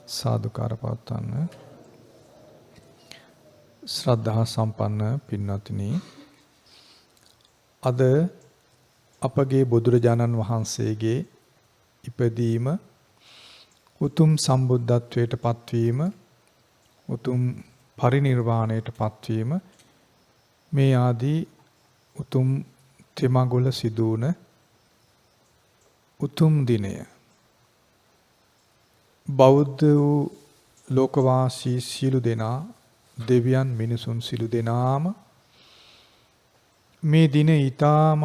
සාදුකාර පවත්වන්න. ශ්‍රද්ධා සම්පන්න පින්වත්නි, අද අපගේ බුදුරජාණන් වහන්සේගේ ඉපදීම, උතුම් සම්බුද්ධත්වයට පත්වීම, උතුම් පරිනිර්වාණයට පත්වීම මේ ආදී උතුම් තෙමඟුල සිදුවන උතුම් දිනය. බෞද්ධ වූ ලෝකවාසී සියලු දෙනා, දෙවියන් මිනිසුන් සියලු දෙනාම මේ දින ඊ타ත්ම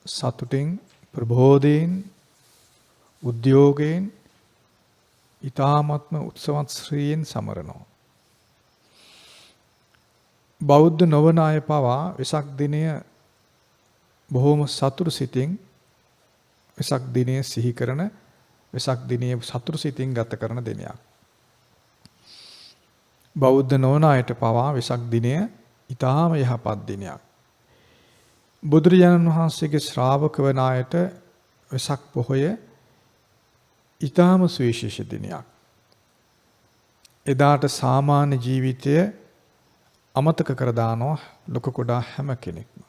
සතුටින්, ප්‍රබෝධයෙන්, උද්‍යෝගයෙන්, ඊ타ත්ම උත්සවත් ශ්‍රීයෙන් සමරනවා. බෞද්ධ නොවන අය පවා වෙසක් දිනය බොහෝම සතුටු සිතින් වෙසක් දිනය සිහි කරන, වෙසක් දිනයේ සතුටු සිතින් ගත කරන දිනයක්. බෞද්ධ නොවන අයට පවා වෙසක් දිනය ඊටාම යහපත් දිනයක්. බුදුරජාණන් වහන්සේගේ ශ්‍රාවක වන අයට වෙසක් පොහොය ඊටාම සුවිශේෂ දිනයක්. එදාට සාමාන්‍ය ජීවිතය අමතක කර දානවා ලොක කුඩා හැම කෙනෙක්ම.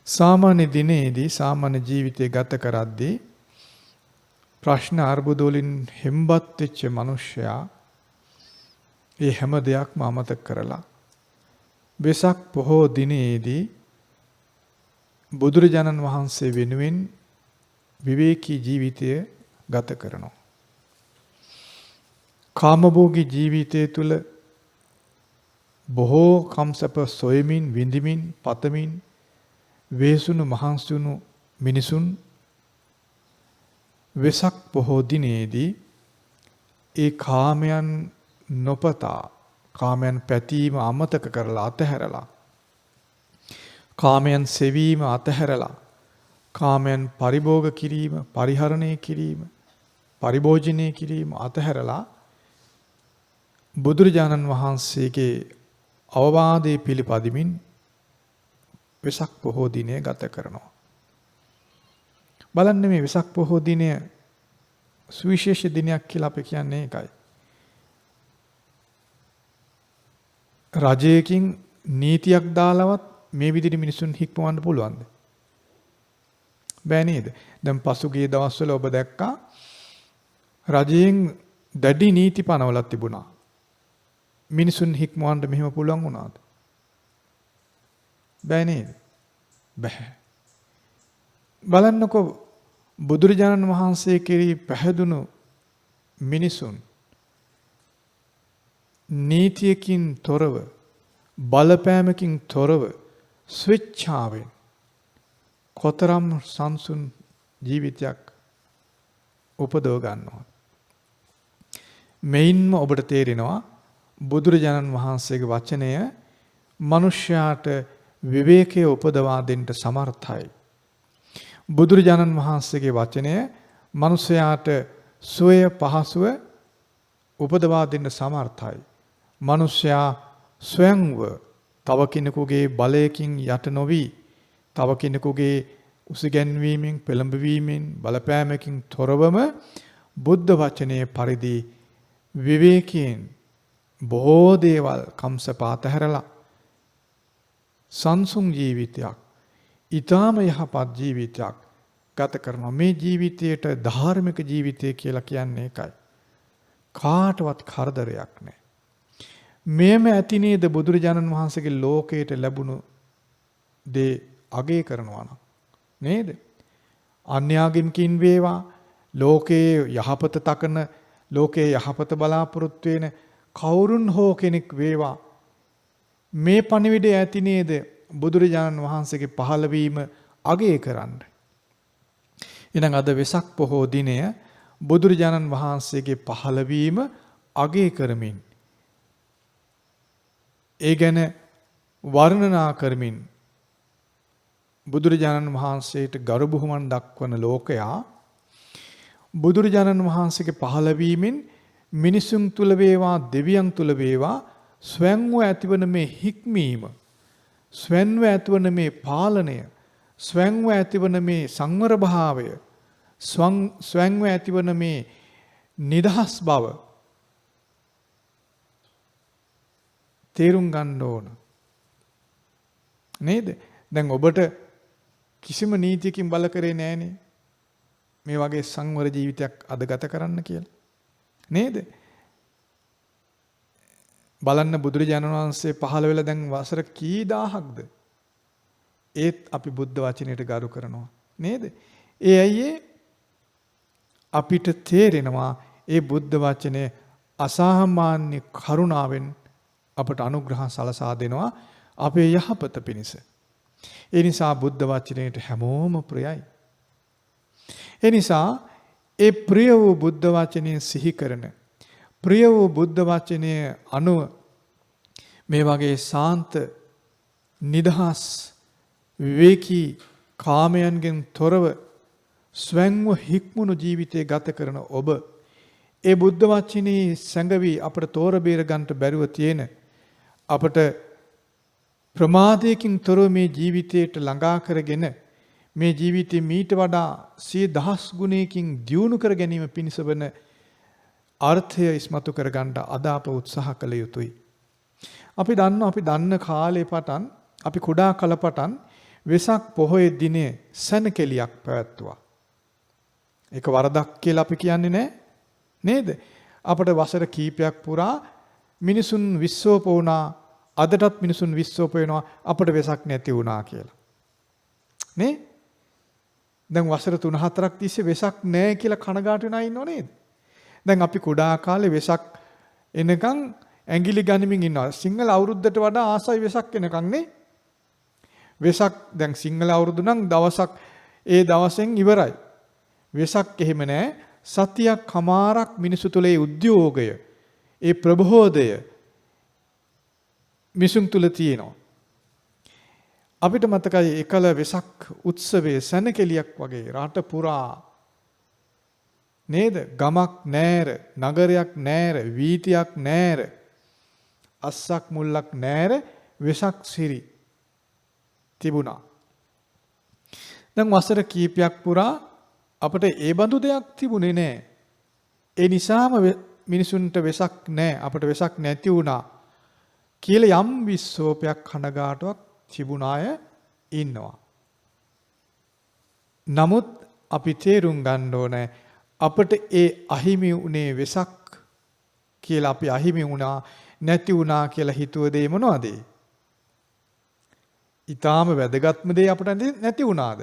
සාමාන්‍ය දිනේදී සාමාන්‍ය ජීවිතය ගත කරද්දී ප්‍රශ්න අර්බුද වලින් හෙම්බත් වෙච්ච මිනිසයා ඒ හැම දෙයක්ම අමතක කරලා වෙසක් පොහෝ දිනේදී බුදුරජාණන් වහන්සේ වෙනුවෙන් විවේකී ජීවිතය ගත කරනවා. කාමභෝගී ජීවිතය තුළ බොහෝ කම්සප සොයමින්, විඳිමින්, පතමින් වේසුණු මහන්සුණු මිනිසුන් වෙසක් පොහෝ දිනේදී ඒ කාමයන් නොපතා, කාමයන් පැතීම අමතක කරලා අතහැරලා, කාමයන් සෙවීම අතහැරලා, කාමයන් පරිභෝග කිරීම, පරිහරණය කිරීම, පරිභෝජනය කිරීම අතහැරලා බුදුරජාණන් වහන්සේගේ අවවාදයේ පිළිපදිමින් වෙසක් පොහෝ දිනය ගත කරනවා. බලන්න මේ වෙසක් පොහෝ දිනය සුවිශේෂ දිනයක් කියලා අපි කියන්නේ ඒකයි. රජයකින් නීතියක් දාලවත් මේ විදිහට මිනිසුන් හික්මවන්න පුළුවන්ද? බෑ නේද? දැන් පසුගිය දවස්වල ඔබ දැක්කා රජයෙන් දැඩි නීති පනවලා තිබුණා. මිනිසුන් හික්මවන්න මෙහෙම පුළුවන් වුණාද? බෑ නේද? බෑ. බලන්නකෝ බුදුරජාණන් වහන්සේ කෙරෙහි පැහැදුණු මිනිසුන් නීතියකින් තොරව, බලපෑමකින් තොරව, ස්වේච්ඡාවෙන් කොතරම් සංසුන් ජීවිතයක් උපදව ගන්නවා. මෙයින්ම ඔබට තේරෙනවා බුදුරජාණන් වහන්සේගේ වචනය මනුෂ්‍යයාට විවේකයේ උපදවා දෙන්න සමර්ථයි. බුදුරජාණන් වහන්සේගේ වචනය මනුෂ්‍යයාට සුවය පහසුව උපදවා දෙන්න සමර්ථයි. මනුෂ්‍යයා ස්වයංව තව කෙනෙකුගේ බලයකින් යට නොවි, තව කෙනෙකුගේ උසිගැන්වීමෙන්, පෙළඹවීමෙන්, බලපෑමකින් තොරවම බුද්ධ වචනයේ පරිදි විවේකයෙන් බොහෝ දේවල් කම්සපාත හැරලා සංසුන් ජීවිතයක්, ඊටාම යහපත් ජීවිතයක් ගත කරනවා. මේ ජීවිතයට ධාර්මික ජීවිතය කියලා කියන්නේ ඒකයි. කාටවත් කරදරයක් නැහැ. මෙයම ඇති නේද බුදුරජාණන් වහන්සේගේ ලෝකයට ලැබුණු දේ අගය කරනවා නේද? අන්‍යාගමිකින් වේවා, ලෝකයේ යහපත තකන, ලෝකයේ යහපත බලාපොරොත්තු වෙන කවුරුන් හෝ කෙනෙක් වේවා, මේ පණිවිඩය ඇති නේද බුදුරජාණන් වහන්සේගේ පහළවීම අගය කරන්න. එහෙනම් අද වෙසක් පොහෝ දිනය බුදුරජාණන් වහන්සේගේ පහළවීම අගය කරමින්, ඒ ගැන වර්ණනා කරමින් බුදුරජාණන් වහන්සේට ගරු බුහුමන් දක්වන ලෝකයා බුදුරජාණන් වහන්සේගේ පහළවීමෙන් මිනිසුන් තුල වේවා, දෙවියන් තුල වේවා ස්වයංව ඇතිවන මේ හික්මීම, ස්වයංව ඇතිවන මේ පාලනය, ස්වයංව ඇතිවන මේ සංවර භාවය, ස්වයංව ඇතිවන මේ නිදහස් බව තේරුම් ගන්න ඕන. නේද? දැන් ඔබට කිසිම නීතියකින් බල කරේ නෑනේ. මේ වගේ සංවර ජීවිතයක් අද ගත කරන්න කියලා. නේද? බලන්න බුදුරජාණන් වහන්සේ පහළ වෙලා දැන් වසර කී දහහක්ද? ඒත් අපි බුද්ධ වචනයට ගරු කරනවා. නේද? ඒ ඇයි අපිට තේරෙනවා ඒ බුද්ධ වචනේ අසාමාන්‍ය කරුණාවෙන් අපට අනුග්‍රහ සලසා දෙනවා අපේ යහපත පිණිස. ඒ නිසා බුද්ධ වචනයට හැමෝම ප්‍රියයි. ඒ නිසා ඒ ප්‍රිය වූ බුද්ධ වචනය සිහි කරන ප්‍රිය වූ බුද්ධ වචනය අනුව මේ වගේ සාන්ත නිදහස් විවේකී කාමයන්ගෙන් තොරව ස්වයංව හික්මුණු ජීවිතය ගත කරන ඔබ ඒ බුද්ධ වචනේ සැඟවි අපට තෝර බේර ගන්නට බැරුව තියෙන අපට ප්‍රමාදයකින් තොරව මේ ජීවිතයට ළඟා කරගෙන මේ ජීවිතේ මීට වඩා 100,000 ගුණයකින් දියුණු කර ගැනීම පිණිස වන අර්ථය ඉස්මතු කර ගන්න අද අප උත්සාහ කළ යුතුයි. අපි දන්න කාලේ පටන් අපි කුඩා කල පටන් වෙසක් පොහොය දිනේ සැනකෙලියක් පැවැත්තුවා. ඒක වරදක් කියලා අපි කියන්නේ නැහැ නේද? අපට වසර කීපයක් පුරා මිනිසුන් විශ්වාස වුණා, අදටත් මිනිසුන් විශ්වාස වෙනවා අපට වෙසක් නැති වුණා කියලා. නේ? දැන් වසර 3-4ක් තිස්සේ වෙසක් නැහැ කියලා කනගාටු වෙනා ඉන්නව නේද? දැන් අපි කුඩා කාලේ වෙසක් එනකන් ඇඟිලි ගනිමින් ඉන්නවා. සිංහල අවුරුද්දට වඩා ආසයි වෙසක් එනකන් නේ. වෙසක් දැන් සිංහල අවුරුදු නම් දවසක් ඒ දවසෙන් ඉවරයි. වෙසක් එහෙම නැහැ. සතියක් කමාරක් මිනිසු තුළ ඒ උද්‍යෝගය, ඒ ප්‍රබෝධය මිසුන් තුළ තියෙනවා. අපිට මතකයි එකල වෙසක් උත්සවයේ සැනකෙලියක් වගේ රට පුරා නේද? ගමක් නෑර, නගරයක් නෑර, වීතියක් නෑර, අස්සක් මුල්ලක් නෑර වෙසක් සිරි තිබුණා. දැන් වසර කීපයක් පුරා අපට ඒ බඳු දෙයක් තිබුණේ නෑ. ඒ නිසාම මිනිසුන්ට වෙසක් නෑ, අපට වෙසක් නැති වුණා කියලා යම් විශ්වාසයක් කනගාටුවක් තිබුණ අය ඉන්නවා. නමුත් අපි තේරුම් ගන්න ඕනේ අපට ඒ අහිමි උනේ වෙසක් කියලා අපි අහිමි වුණා නැති වුණා කියලා හිතුව දේ මොනවද? ඊටාම වැදගත්ම දේ අපට නැති වුණාද?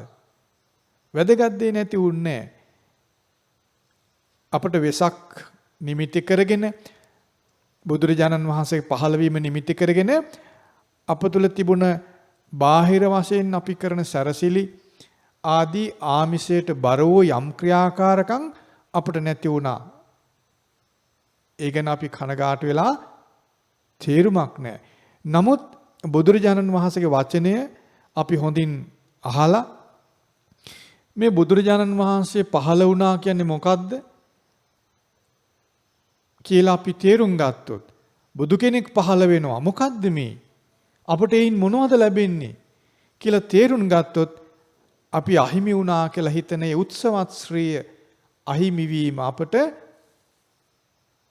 වැදගත් දේ නැති වුණේ අපට වෙසක් නිමිති කරගෙන බුදුරජාණන් වහන්සේ පහළ වීම නිමිති කරගෙන අප තුළ තිබුණ බාහිර වශයෙන් අපි කරන සැරසිලි ආදී ආමිෂයට බර වූ යම් ක්‍රියාකාරකම් අපට නැති වුණා. ඒ ගැන අපි කනගාටු වෙලා තේරුමක් නැහැ. නමුත් බුදුරජාණන් වහන්සේගේ වචනය අපි හොඳින් අහලා මේ බුදුරජාණන් වහන්සේ පහළ වුණා කියන්නේ මොකද්ද කියලා අපි තේරුම් ගත්තොත් බුදු කෙනෙක් පහළ වෙනවා මොකද්ද මේ? අපට එයින් මොනවද ලැබෙන්නේ කියලා තේරුම් ගත්තොත් අපි අහිමි වුණා කියලා හිතන ඒ උත්සවත් ශ්‍රීය අහිමි වීම අපට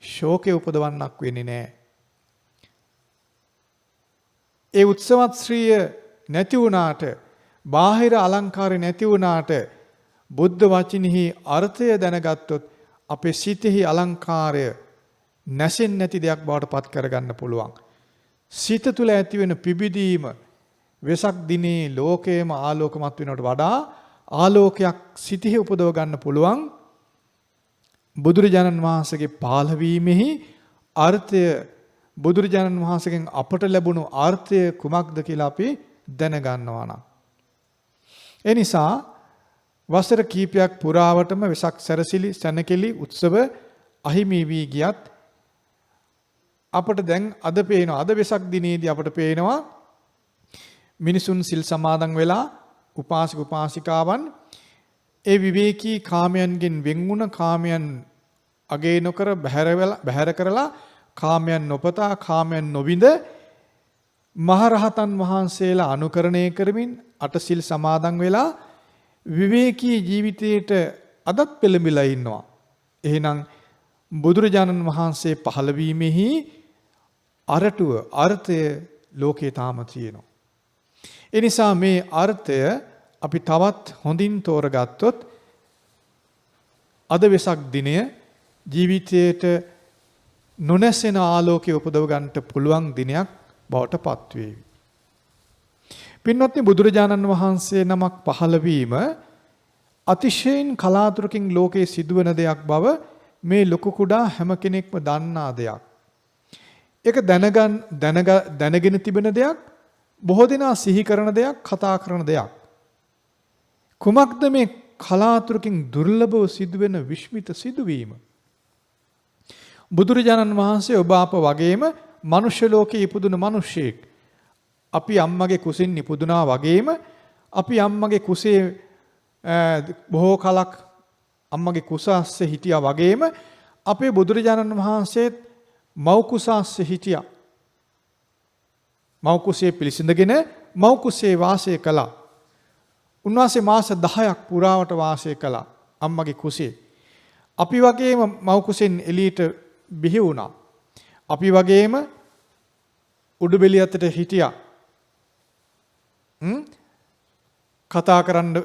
ශෝකේ උපදවන්නක් වෙන්නේ නැහැ. ඒ උත්සවත් ශ්‍රීය නැති වුණාට, බාහිර අලංකාරය නැති වුණාට බුද්ධ වචනෙහි අර්ථය දැනගත්තොත් අපේ සිතෙහි අලංකාරය නැසෙන්නේ නැති දෙයක් බවට පත් කරගන්න පුළුවන්. සිත තුළ ඇති වෙන පිබිදීම වෙසක් දිනේ ලෝකයේම ආලෝකමත් වෙනවට වඩා ආලෝකයක් සිතෙහි උපදව ගන්න පුළුවන්. බුදුරජාණන් වහන්සේගේ පාලවීමෙහි අර්ථය, බුදුරජාණන් වහන්සේගෙන් අපට ලැබුණු අර්ථය කුමක්ද කියලා අපි දැනගන්නවා නම්. ඒ නිසා වසර කීපයක් පුරාවටම වෙසක් සැරසිලි සැනකෙලි උත්සව අහිමි වී ගියත් අපට දැන් අද පේනවා, අද වෙසක් දිනේදී අපට පේනවා මිනිසුන් සිල් සමාදන් වෙලා උපාසක උපාසිකාවන් ඒ විවේකී කාමයන්ගෙන් වෙන්වුණ කාමයන් අගේ නොකර බැහැර කරලා කාමයන් නොපතා කාමයන් නොවිඳ මහරහතන් වහන්සේලා අනුකරණය කරමින් අටසිල් සමාදන් වෙලා විවේකී ජීවිතයට අදත් පෙළඹිලා ඉන්නවා. එහෙනම් බුදුරජාණන් වහන්සේ පහළ වීමෙහි අරටුව අර්ථය ලෝකේ තාම තියෙනවා. ඒ නිසා මේ අර්ථය අපි තවත් හොඳින් තෝරගත්තොත් අද වෙසක් දිනය ජීවිතයට නොනැසෙන ආලෝකය උපදව ගන්නට පුළුවන් දිනයක් බවට පත්වේවි. පින්වත්නි, බුදුරජාණන් වහන්සේ නමක් පහළ වීම අතිශයින් කලාතුරකින් ලෝකයේ සිදුවන දෙයක් බව මේ ලොකු කුඩා හැම කෙනෙක්ම දන්නා දෙයක්. ඒක දැනගෙන තිබෙන දෙයක්, බොහෝ දෙනා සිහි කරන දෙයක්, කතා කරන දෙයක්. කුමක්ද මේ කලාතුරකින් දුර්ලභව සිදුවෙන විශ්මිත සිදුවීම? බුදුරජාණන් වහන්සේ ඔබ අප වගේම මනුෂ්‍ය ලෝකයේ ඉපදුන මිනිසෙක්. අපි අම්මගේ කුසින් ඉපදුනා වගේම අපි අම්මගේ කුසේ බොහෝ කලක් අම්මගේ කුස අස්සේ හිටියා වගේම අපේ බුදුරජාණන් වහන්සේත් මව් කුස අස්සේ හිටියා. මව් කුසේ පිළිසිඳගෙන මව් කුසේ වාසය කළා. උන්වහන්සේ මාස 10ක් පුරාවට වාසය කළා අම්මගේ කුසේ. අපි වගේම මව් කුසෙන් එළියට බිහි වුණා. අපි වගේම උඩුබෙලිය අතට හිටියා. කතා කරන්න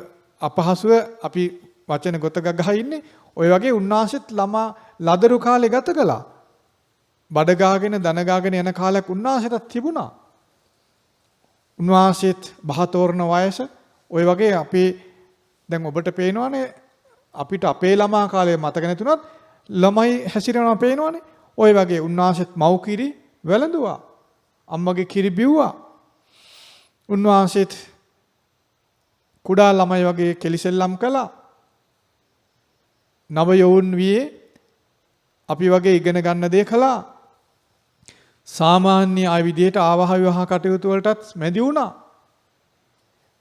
අපහසුව අපි වචන ගොත ගහ ඉන්නේ. ඔය වගේ උන්වහන්සේත් ළමා ලදරු කාලේ ගත කළා. බඩ ගාගෙන දන ගාගෙන යන කාලයක් උන්වහන්සේට තිබුණා. උන්වහන්සේත් බහතෝරන වයස ඔය වගේ අපේ දැන් ඔබට පේනවනේ අපිට අපේ ළමා කාලේ මතක නැතුණත් ළමයි හැසිරෙනවා පේනවනේ. ඔය වගේ උන්වහන්සේත් මව් කිරි වැළඳුවා. අම්මගේ කිරි බිව්වා. උන්වහන්සේත් කුඩා ළමයි වගේ කෙලිසෙල්ලම් කළා. නව යෝන් වියේ අපි වගේ ඉගෙන ගන්න දේ කළා. සාමාන්‍ය ආය විදියට ආවහ විවාහ කටයුතු වලටත් මැදි වුණා.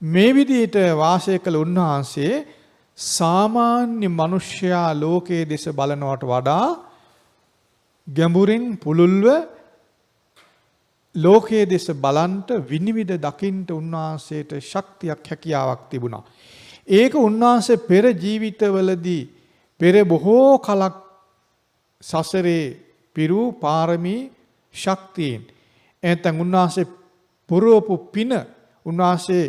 මේ විදියට වාසය කළ උන්වහන්සේ සාමාන්‍ය මිනිසයා ලෝකයේ දෙස බලනවට වඩා ගැඹුරින් පුළුල්ව ලෝකයේ දෙස බලන්ට විනිවිද දකින්ට උන්වහන්සේට ශක්තියක් හැකියාවක් තිබුණා. ඒක උන්වහන්සේ පෙර ජීවිතවලදී පෙර බොහෝ කලක් සසරේ පිරු පාරමී ශක්තියෙන් එතෙන් උන්වහන්සේ පුරවපු පින උන්වහන්සේ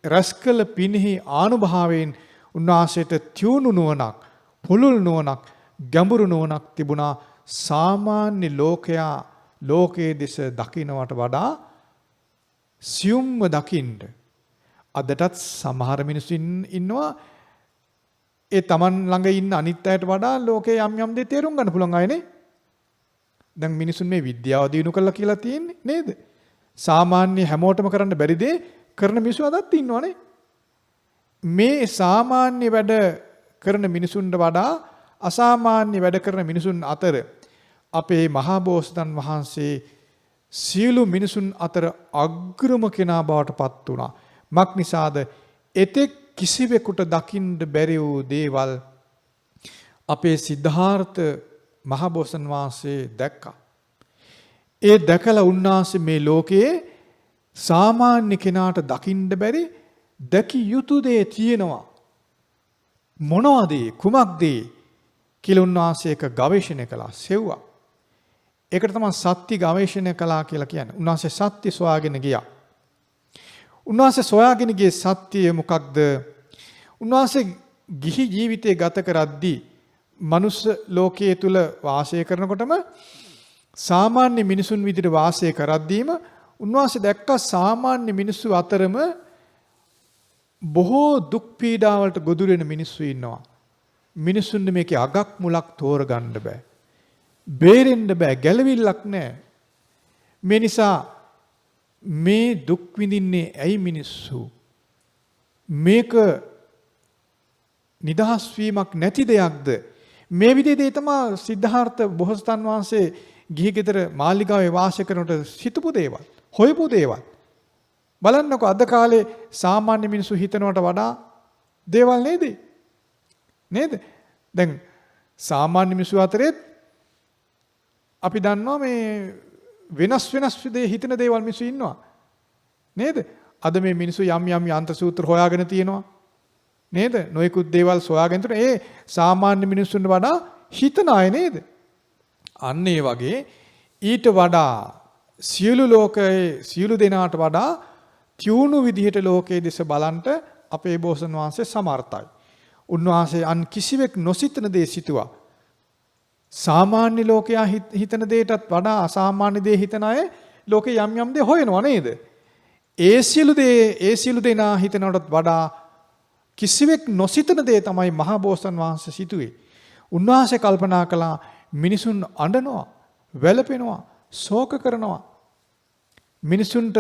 රැස්කල පිනෙහි ආනුභාවයෙන් උන්වහන්සේට තියුණු නුවණක් පුළුල් නුවණක් ගැඹුරු නුවණක් තිබුණා. සාමාන්‍ය ලෝකයා ලෝකයේ දෙස දකින්නට වඩා සියුම්ව දකින්න. අදටත් සමහර මිනිස්සු ඉන්නවා ඒ Taman ළඟ ඉන්න අනිත් අයට වඩා ලෝකේ යම් යම් දේ තේරුම් ගන්න පුළුවන් අයනේ. දැන් මිනිසුන් මේ විද්‍යාව දිනු කළා කියලා තියෙන්නේ නේද? සාමාන්‍ය හැමෝටම කරන්න බැරි දේ කරන මිනිස්සු අදත් ඉන්නවනේ. මේ සාමාන්‍ය වැඩ කරන මිනිසුන්ට වඩා අසාමාන්‍ය වැඩ කරන මිනිසුන් අතර අපේ මහා බෝසතන් වහන්සේ සියලු මිනිසුන් අතර අග්‍රම කෙනා බවට පත් වුණා. මක් නිසාද? එතෙක් කිසිවෙකුට දකින්න බැරි වූ දේවල් අපේ සිද්ධාර්ථ මහා බෝසතන් වහන්සේ දැක්කා. ඒ දැකලා උන්වහන්සේ මේ ලෝකයේ සාමාන්‍ය කෙනාට දකින්න බැරි දැකිය යුතු දේ තියෙනවා. මොනවද? කුමක්ද කියලා උන්වහන්සේ එක ගවේෂණය කළා, සෙව්වා. ඒකට තමයි සත්‍ය ගවේෂණය කළා කියලා කියන්නේ. උන්වහන්සේ සත්‍ය සොයාගෙන ගියා. උන්වහන්සේ සොයාගෙන ගියේ සත්‍යය මොකක්ද? උන්වහන්සේ ගිහි ජීවිතය ගත කරද්දී මනුස්ස ලෝකයේ තුල වාසය කරනකොටම සාමාන්‍ය මිනිසුන් විදිහට වාසය කරද්දීම උන්වහන්සේ දැක්කා සාමාන්‍ය මිනිස්සු අතරම බොහෝ දුක් පීඩාවලට ගොදුරු වෙන මිනිස්සු ඉන්නවා. මිනිසුන් මේකේ අගක් මුලක් තෝරගන්න බෑ. බේරෙන්න බෑ, ගැළවිල්ලක් නැහැ. මේ නිසා මේ දුක් විඳින්නේ ඇයි මිනිස්සු? මේක නිදහස් වීමක් නැති දෙයක්ද? මේ විදිහේ තමයි සිද්ධාර්ථ බෝසතන් වහන්සේ ගිහි ගෙදර මාලිගාවේ වාසය කරනකොට හිතපු දේවල්, හොයපු දේවල්. බලන්නකො අද කාලේ සාමාන්‍ය මිනිස්සු හිතනවට වඩා දේවල් නේද? නේද? දැන් සාමාන්‍ය මිනිස්සු අතරේ අපි දන්නවා මේ වෙනස් දේ හිතන දේවල් මිනිස්සු ඉන්නවා. නේද? අද මේ මිනිස්සු යම් යම් යන්ත්‍ර සූත්‍ර හොයාගෙන තියෙනවා. නේද? නොයෙකුත් දේවල් සොයාගෙන තුන ඒ සාමාන්‍ය මිනිස්සුන්ට වඩා හිතන අය නේද? අන්න ඒ වගේ ඊට වඩා සියලු ලෝකයේ සියලු දෙනාට වඩා තියුණු විදිහට ලෝකයේ දෙස බලන්ට අපේ බෝසන් වහන්සේ සමර්ථයි. උන්වහන්සේ අන් කිසිවෙක් නොසිතන දේ සිතුවා. සාමාන්‍ය ලෝකයා හිතන දේටත් වඩා අසාමාන්‍ය දේ හිතන අය ලෝකේ යම් යම් දේ හොයනවා නේද? ඒ සියලු දෙනා හිතනටත් වඩා කිසිවෙක් නොසිතන දේ තමයි මහා බෝසන් වහන්සේ සිතුවේ. උන්වහන්සේ කල්පනා කළා මිනිසුන් අඬනවා, වැළපෙනවා, ශෝක කරනවා. මිනිසුන්ට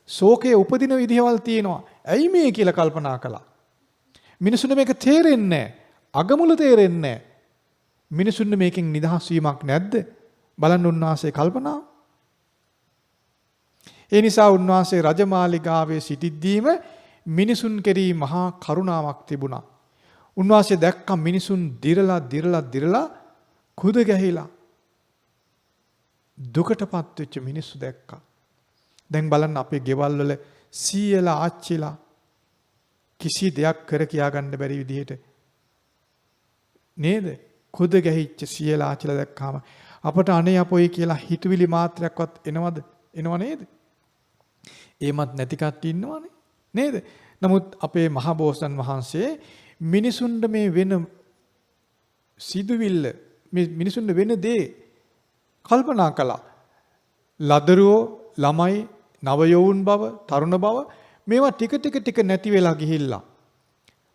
ශෝකයේ උපදින විදිහවල් තියෙනවා. ඇයි මේ කියලා කල්පනා කළා. මිනිසුන්ට මේක තේරෙන්නේ නැහැ. අගමුල තේරෙන්නේ නැහැ. මිනිසුන්ට මේකෙන් නිදහස් වීමක් නැද්ද? බලන්න උන්වහන්සේ කල්පනා. ඒ නිසා උන්වහන්සේ රජමාලිගාවේ සිටිද්දීම මිනිසුන් කෙරෙහි මහා කරුණාවක් තිබුණා. උන්වහන්සේ දැක්ක මිනිසුන් දිරලා කුද ගැහිලා දුකටපත් වෙච්ච මිනිස්සු දැක්කා. දැන් බලන්න අපේ ගෙවල් වල සීයලා ආච්චිලා කිසි දෙයක් කර කියා ගන්න බැරි විදිහට නේද? කුද ගැහිච්ච සීයලා ආච්චිලා දැක්කාම අපට අනේ අපොයි කියලා හිතවිලි මාත්‍රයක්වත් එනවද? එනව නේද? ඒමත් නැති කට්ටිය ඉන්නවනේ නේද? නමුත් අපේ මහා බෝසත්න් වහන්සේ මිනිසුන්ට මේ වෙන සිදුවිල්ල මේ මිනිසුන්ට වෙන දේ කල්පනා කළා. ලදරුවෝ, ළමයි, නවයවුන් බව, තරුණ බව මේවා ටික නැති වෙලා ගිහිල්ලා.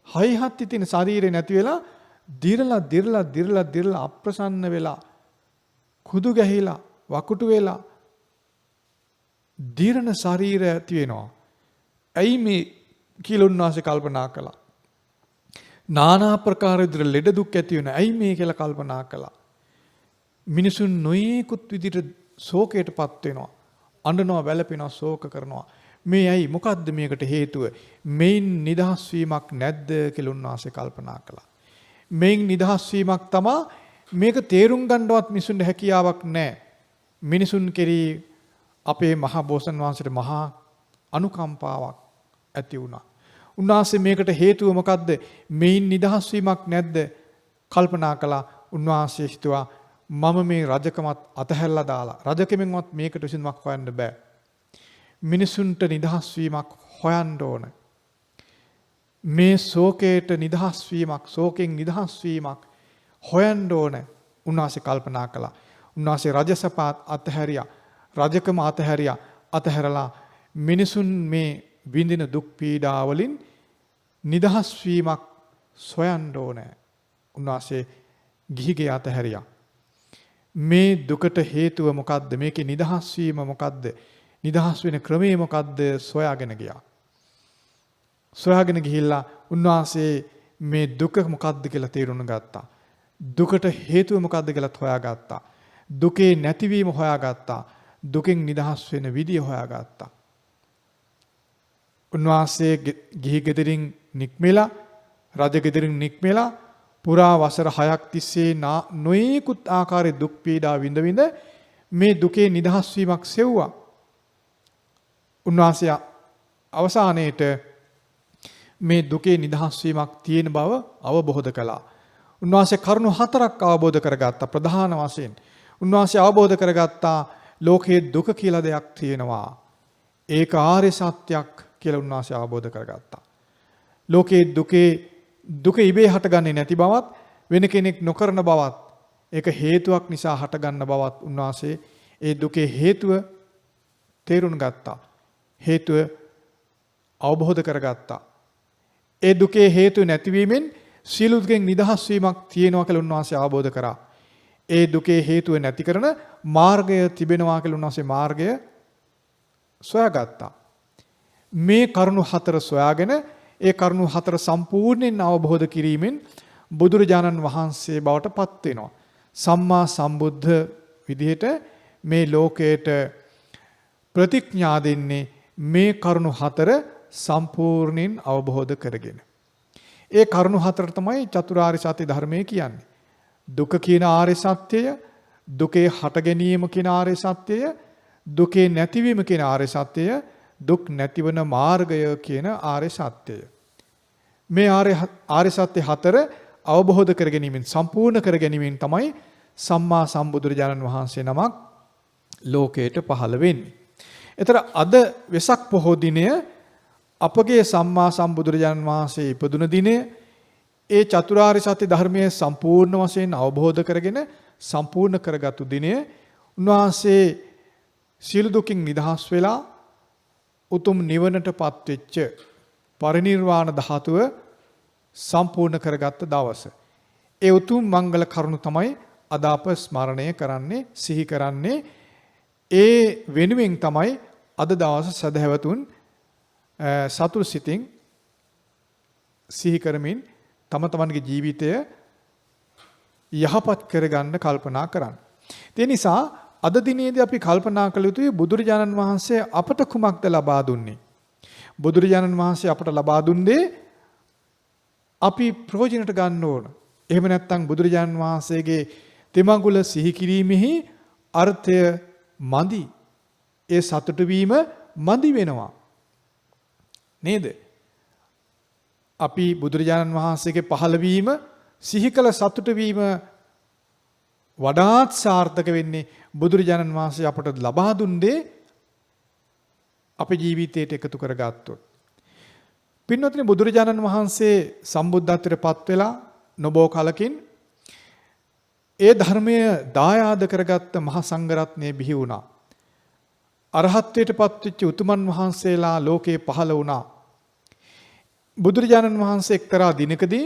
හයිහත් ඉතින් ශරීරේ නැති වෙලා දිරලා අප්‍රසන්න වෙලා කුදු ගැහිලා වකුටු වෙලා දිරන ශරීරය ඇති වෙනවා. ඇයි මේ කියලා උන්වහන්සේ කල්පනා කළා. নানা ප්‍රකාර විදිහට ලෙඩ දුක් ඇති වෙන. ඇයි මේ කියලා කල්පනා කළා. මිනිසුන් නොයෙකුත් විදිහට ශෝකයටපත් වෙනවා. අඬනවා, වැළපෙනවා, ශෝක කරනවා. මේ ඇයි? මොකද්ද මේකට හේතුව? මේන් නිදහස් වීමක් නැද්ද කියලා උන්වහන්සේ කල්පනා කළා. මේන් නිදහස් වීමක් තමයි මේක තේරුම් ගන්නවත් මිනිසුන්ට හැකියාවක් නැහැ. මිනිසුන් කෙරෙහි අපේ මහා බෝසත්න් වහන්සේට මහා අනුකම්පාවක් ඇති වුණා. උන්වහන්සේ මේකට හේතුව මොකද්ද? මේන් නිදහස් වීමක් නැද්ද? කල්පනා කළා. උන්වහන්සේ හිතුවා මම මේ රජකමත් අතහැරලා දාලා රජකමෙන්වත් මේකට විසඳුමක් හොයන්න බෑ. මිනිසුන්ට නිදහස් වීමක් හොයන්න ඕන. මේ ශෝකයට නිදහස් වීමක්, ශෝකෙන් නිදහස් වීමක් හොයන්න ඕන. උන්වහන්සේ කල්පනා කළා. උන්වහන්සේ රජසපාත් අතහැරියා. රජකම අතහැරලා මිනිසුන් මේ විඳින දුක් පීඩා වලින් නිදහස් වීමක් සොයන්න ඕනේ. උන්වහන්සේ ගිහිගේ අතහැරියා. මේ දුකට හේතුව මොකද්ද? මේකේ නිදහස් වීම මොකද්ද? නිදහස් වෙන ක්‍රමය මොකද්ද? සොයාගෙන ගියා. සොයාගෙන ගිහිල්ලා උන්වහන්සේ මේ දුක මොකද්ද කියලා තේරුම් ගත්තා. දුකට හේතුව මොකද්ද කියලා හොයාගත්තා. දුකේ නැතිවීම හොයාගත්තා. දුකෙන් නිදහස් වෙන විදිය හොයාගත්තා. උන්වහන්සේ ගිහි ගෙදරින් නික්මෙලා, රජ ගෙදරින් නික්මෙලා පුරා වසර 6ක් තිස්සේ නොයෙකුත් ආකාරයේ දුක් පීඩා විඳ මේ දුකේ නිදහස් වීමක් සෙව්වා. උන්වහන්සේ අවසානයේට මේ දුකේ නිදහස් වීමක් තියෙන බව අවබෝධ කළා. උන්වහන්සේ කරුණු 4ක් අවබෝධ කරගත්තා. ප්‍රධාන වශයෙන් උන්වහන්සේ අවබෝධ කරගත්තා ලෝකයේ දුක කියලා දෙයක් තියෙනවා. ඒක ආර්ය සත්‍යයක් කියලා උන්වහන්සේ අවබෝධ කරගත්තා. ලෝකයේ දුක ඉබේ හටගන්නේ නැති බවත්, වෙන කෙනෙක් නොකරන බවත්, ඒක හේතුවක් නිසා හටගන්න බවත් උන්වහන්සේ ඒ දුකේ හේතුව තේරුම් ගත්තා. හේතුව අවබෝධ කරගත්තා. ඒ දුකේ හේතුව නැතිවීමෙන් සියලු දුකෙන් නිදහස් වීමක් තියෙනවා කියලා උන්වහන්සේ අවබෝධ කරා. ඒ දුකේ හේතුව නැති කරන මාර්ගය තිබෙනවා කියලා උන්වහන්සේ මාර්ගය සොයාගත්තා. මේ කරුණු 4 සොයාගෙන ඒ කරුණු 4 සම්පූර්ණයෙන් අවබෝධ කිරීමෙන් බුදුරජාණන් වහන්සේ බවට පත් වෙනවා. සම්මා සම්බුද්ධ විදිහට මේ ලෝකයට ප්‍රතිඥා දෙන්නේ මේ කරුණු 4 සම්පූර්ණයෙන් අවබෝධ කරගෙන. ඒ කරුණු 4 තමයි චතුරාර්ය සත්‍ය ධර්මය කියන්නේ. දුක කියන ආර්ය සත්‍යය, දුකේ හට ගැනීම කියන ආර්ය සත්‍යය, දුකේ නැතිවීම කියන ආර්ය සත්‍යය, දුක් නැතිවන මාර්ගය කියන ආර්ය සත්‍යය. මේ ආර්ය සත්‍ය 4 අවබෝධ කර ගැනීමෙන්, සම්පූර්ණ කර ගැනීමෙන් තමයි සම්මා සම්බුදුරජාණන් වහන්සේ නමක් ලෝකයට පහළ වෙන්නේ. ඒතර අද වෙසක් පොහෝ දිනය අපගේ සම්මා සම්බුදුරජාණන් වහන්සේ ඉපදුන දිනය, ඒ චතුරාර්ය සත්‍ය ධර්මයේ සම්පූර්ණ වශයෙන් අවබෝධ කරගෙන සම්පූර්ණ කරගත්තු දිනය, උන්වහන්සේ සියලු දුකින් නිදහස් වෙලා උතුම් නිවනටපත් වෙච්ච පරිනිර්වාණ ධාතුව සම්පූර්ණ කරගත්ත දවස. ඒ උතුම් මංගල කරුණු තමයි අද අප ස්මරණය කරන්නේ, සිහි කරන්නේ. ඒ වෙනුවෙන් තමයි අද දවස සදහැවතුන් සතුරු සිතින් සිහි කරමින් තම තමන්ගේ ජීවිතය යහපත් කරගන්න කල්පනා කරන්න. ඒ නිසා අද දිනේදී අපි කල්පනා කළ යුතුයි බුදුරජාණන් වහන්සේ අපට කුමක්ද ලබා දුන්නේ? බුදුරජාණන් වහන්සේ අපට ලබා දුන්නේ අපි ප්‍රයෝජනට ගන්න ඕන. එහෙම නැත්නම් බුදුරජාණන් වහන්සේගේ තෙමඟුල සිහි කිරීමෙහි අර්ථය මදි. ඒ සතුට වීම මදි වෙනවා. නේද? අපි බුදුරජාණන් වහන්සේගේ පහළ වීම සිහි කළ සතුට වීම වඩාත් සාර්ථක වෙන්නේ බුදුරජාණන් වහන්සේ අපට ලබා දුන් දේ අපේ ජීවිතයට එකතු කරගත්තොත්. පින්වත්නි, බුදුරජාණන් වහන්සේ සම්බුද්ධත්වයට පත් වෙලා නොබෝ කලකින් ඒ ධර්මය දායාද කරගත්ත මහා සංඝරත්නය බිහි වුණා. අරහත්ත්වයට පත්වෙච්ච උතුමන් වහන්සේලා ලෝකේ පහළ වුණා. බුදුරජාණන් වහන්සේ එක්තරා දිනකදී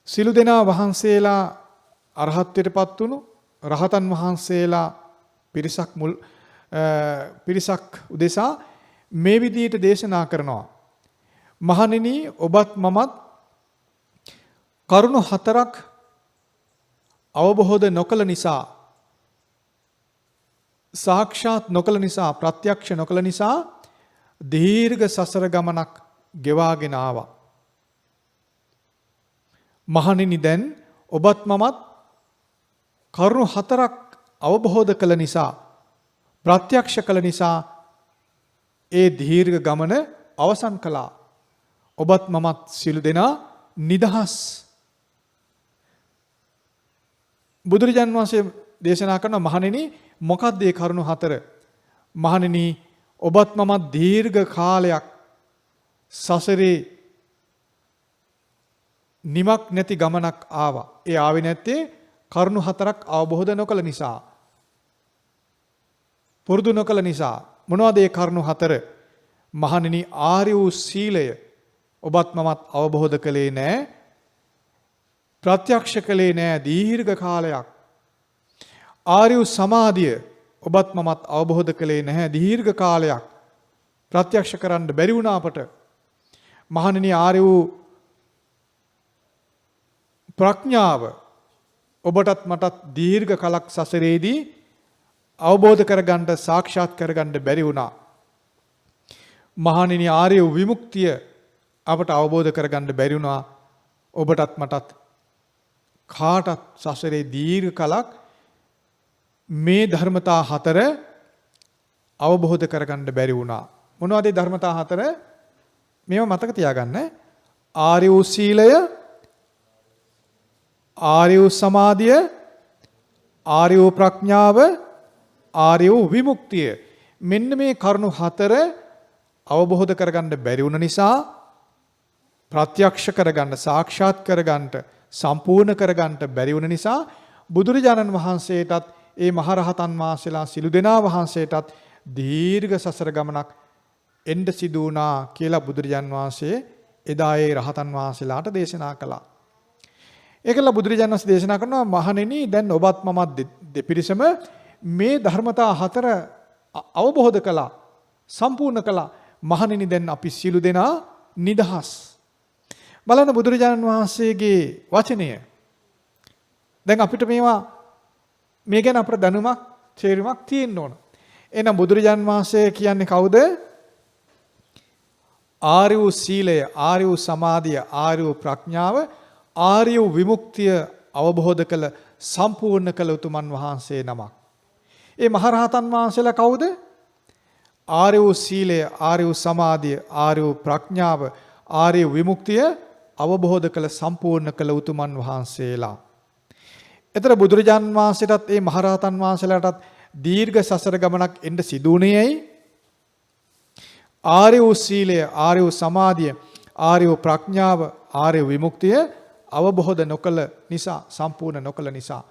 සිළු දෙනා වහන්සේලා අරහත්ත්වයට පත් වුණු රහතන් වහන්සේලා පිරිසක් උදෙසා මේ විදිහට දේශනා කරනවා. මහණෙනි, ඔබත් මමත් කරුණු 4ක් අවබෝධ නොකළ නිසා, සාක්ෂාත් නොකළ නිසා, ප්‍රත්‍යක්ෂ නොකළ නිසා දීර්ඝ සසර ගමනක් ගෙවාගෙන ආවා. මහණෙනි, දැන් ඔබත් මමත් කරුණු 4ක් අවබෝධ කළ නිසා, ප්‍රත්‍යක්ෂ කළ නිසා ඒ දීර්ඝ ගමන අවසන් කළා. ඔබත් මමත් සියලු දෙනා නිදහස්. බුදුරජාණන් වහන්සේ දේශනා කරන මහණෙනි, මොකක්ද මේ කරුණු 4? මහණෙනි, ඔබත් මමත් දීර්ඝ කාලයක් සසරේ නිමක් නැති ගමනක් ආවා. ඒ ආවේ නැත්තේ කරුණු 4ක් අවබෝධ නොකළ නිසා, පුරුදු නොකළ නිසා. මොනවද මේ කරුණු 4? මහණෙනි, ආර්ය වූ සීලය ඔබත් මමත් අවබෝධ කළේ නැහැ, ප්‍රත්‍යක්ෂ කළේ නැහැ දීර්ඝ කාලයක්. ආර්ය වූ සමාධිය ඔබත් මමත් අවබෝධ කළේ නැහැ දීර්ඝ කාලයක්. ප්‍රත්‍යක්ෂ කරන්න බැරි වුණා අපට. මහණෙනි, ආර්ය වූ ප්‍රඥාව ඔබටත් මටත් දීර්ඝ කලක් සසරේදී අවබෝධ කරගන්න, සාක්ෂාත් කරගන්න බැරි වුණා. මහණෙනි, ආර්ය වූ විමුක්තිය අපට අවබෝධ කරගන්න බැරි වුණා. ඔබටත් මටත් කාටත් සසරේ දීර්ඝ කලක් මේ ධර්මතා 4 අවබෝධ කරගන්න බැරි වුණා. මොනවද මේ ධර්මතා 4? මේව මතක තියාගන්න. ආර්ය වූ සීලය, ආර්ය වූ සමාධිය, ආර්ය වූ ප්‍රඥාව, ආර්ය වූ විමුක්තිය. මෙන්න මේ කරුණු 4 අවබෝධ කරගන්න බැරි වුණ නිසා, ප්‍රත්‍යක්ෂ කරගන්න, සාක්ෂාත් කරගන්න, සම්පූර්ණ කරගන්න බැරි වුණ නිසා බුදුරජාණන් වහන්සේටත් ඒ මහරහතන් වහන්සේලා සිළු දෙනා වහන්සේටත් දීර්ඝ සසර ගමනක් එන්න සිදු වුණා කියලා බුදුරජාණන් වහන්සේ එදා ඒ රහතන් වහන්සේලාට දේශනා කළා. ඒකල බුදුරජාණන් වහන්සේ දේශනා කරනවා, මහණෙනි, දැන් ඔබත් මමත් දෙපිරිසම මේ ධර්මතා 4 අවබෝධ කළා, සම්පූර්ණ කළා. මහණෙනි, දැන් අපි සිළු දෙනා නිදහස්. බලන්න බුදුරජාණන් වහන්සේගේ වචනය. දැන් අපිට මේ ගැන අපට දැනුමක්, තේරුමක් තියෙන්න ඕන. එහෙනම් බුදුරජාණන් වහන්සේ කියන්නේ කවුද? ආර්ය වූ සීලය, ආර්ය වූ සමාධිය, ආර්ය වූ ප්‍රඥාව, ආර්ය වූ විමුක්තිය අවබෝධ කළ, සම්පූර්ණ කළ උතුමන් වහන්සේ නමක්. ඒ මහරහතන් වහන්සේලා කවුද? ආර්ය වූ සීලය, ආර්ය වූ සමාධිය, ආර්ය වූ ප්‍රඥාව, ආර්ය වූ විමුක්තිය අවබෝධ කළ, සම්පූර්ණ කළ උතුමන් වහන්සේලා. එතන බුදුරජාණන් වහන්සේටත් ඒ මහරහතන් වහන්සේලාටත් දීර්ඝ සසර ගමනක් එන්න සිදුුනේ ඇයි? ආර්ය වූ සීලය, ආර්ය වූ සමාධිය, ආර්ය වූ ප්‍රඥාව, ආර්ය විමුක්තිය අවබෝධ නොකළ නිසා, සම්පූර්ණ නොකළ නිසා.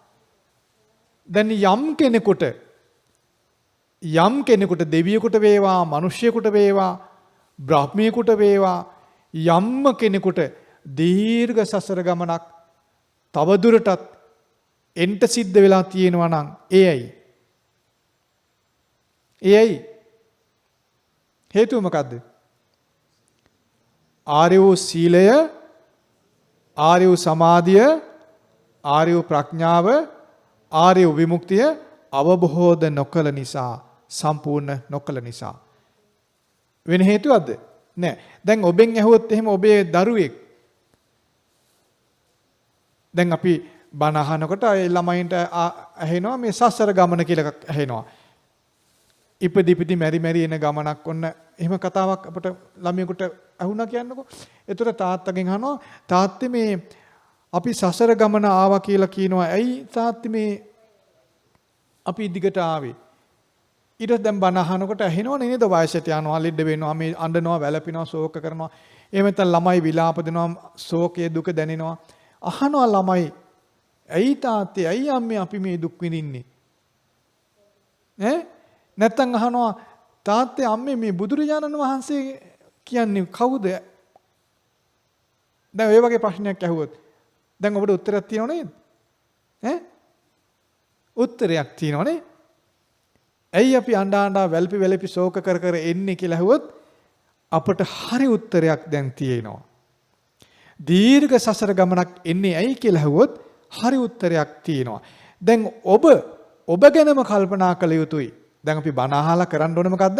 දැන් යම් කෙනෙකුට දෙවියෙකුට වේවා, මිනිසෙකුට වේවා, බ්‍රහ්මියෙකුට වේවා, යම්ම කෙනෙකුට දීර්ඝ සසර ගමනක් තවදුරටත් එන්ට සිද්ධ වෙලා තියෙනවා නම් ඒ ඇයි? හේතුව මොකද්ද? ආර්ය වූ සීලය, ආර්ය වූ සමාධිය, ආර්ය වූ ප්‍රඥාව, ආර්ය වූ විමුක්තිය අවබෝධ නොකළ නිසා, සම්පූර්ණ නොකළ නිසා. වෙන හේතුවක්ද? නෑ. දැන් ඔබෙන් ඇහුවොත් එහෙම ඔබේ දරුවෙක්, දැන් අපි බණ අහනකොට ඒ ළමයින්ට ඇහෙනවා මේ සසර ගමන කියලා එකක් ඇහෙනවා. ඉපදි මෙරි එන ගමනක් ඔන්න එහෙම කතාවක් අපිට ළමයෙකුට අහුණා කියන්නකෝ. ඒතර තාත්තගෙන් අහනවා, තාත්තේ මේ අපි සසර ගමන ආවා කියලා කියනවා. ඇයි තාත්තේ මේ අපි දිගට ආවේ? ඊට දැන් බණ අහනකොට ඇහෙනවනේ නේද? වයසට යනවා, ලෙඩ වෙනවා, මේ අඬනවා, වැළපෙනවා, ශෝක කරනවා. එහෙම නැත්නම් ළමයි විලාප දෙනවා, ශෝකයේ දුක දැනෙනවා. අහනවා ළමයි, ඇයි තාත්තේ, ඇයි අම්මේ අපි මේ දුක් විඳින්නේ? නැත්තම් අහනවා, තාත්තේ අම්මේ මේ බුදුරජාණන් වහන්සේ කියන්නේ කවුද? දැන් ඔය වගේ ප්‍රශ්නයක් ඇහුවොත් දැන් ඔබට උත්තරයක් තියෙනව නේද? උත්තරයක් තියෙනවනේ. ඇයි අපි අඬා වැළපි ශෝක කර එන්නේ කියලා ඇහුවොත් අපට හරි උත්තරයක් දැන් තියෙනවා. දීර්ඝ සසර ගමනක් එන්නේ ඇයි කියලා ඇහුවොත් හරි උත්තරයක් තියෙනවා. දැන් ඔබ ගැනම කල්පනා කළ යුතුයි. දැන් අපි බණ අහලා කරන්න ඕනේ මොකද්ද?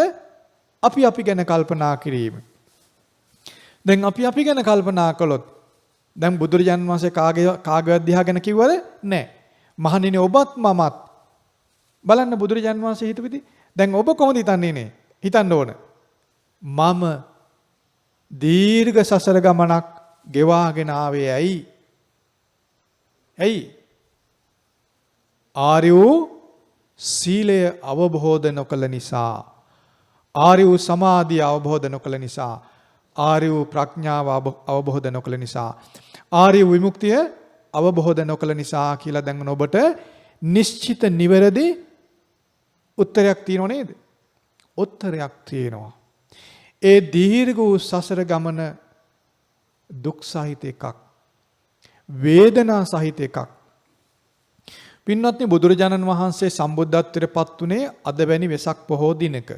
අපි ගැන කල්පනා කිරීම. දැන් අපි ගැන කල්පනා කළොත් දැන් බුදුරජාන් වහන්සේ කාගේවත් දිහා ගැන කිව්වද? නැහැ. මහණෙනි ඔබත් මමත් බලන්න බුදුරජාන් වහන්සේ හිතුවේදී දැන් ඔබ කොහොමද හිතන්නේ? හිතන්න ඕන. මම දීර්ඝ සසර ගමනක් ගෙවාගෙන ආවේ ඇයි? ආර්ය වූ සීලය අවබෝධ නොකළ නිසා, ආර්ය වූ සමාධිය අවබෝධ නොකළ නිසා, ආර්ය වූ ප්‍රඥාව අවබෝධ නොකළ නිසා, ආර්ය විමුක්තිය අවබෝධ නොකළ නිසා කියලා දැන් ඔබට නිශ්චිත නිවැරදි උත්තරයක් තියෙනව නේද? උත්තරයක් තියෙනවා. ඒ දීර්ඝ වූ සසර ගමන දුක් සහිත එකක්, වේදනා සහිත එකක්. පින්වත්නි, බුදුරජාණන් වහන්සේ සම්බුද්ධත්වයට පත් වුණේ අද වැනි වෙසක් පොහෝ දිනක.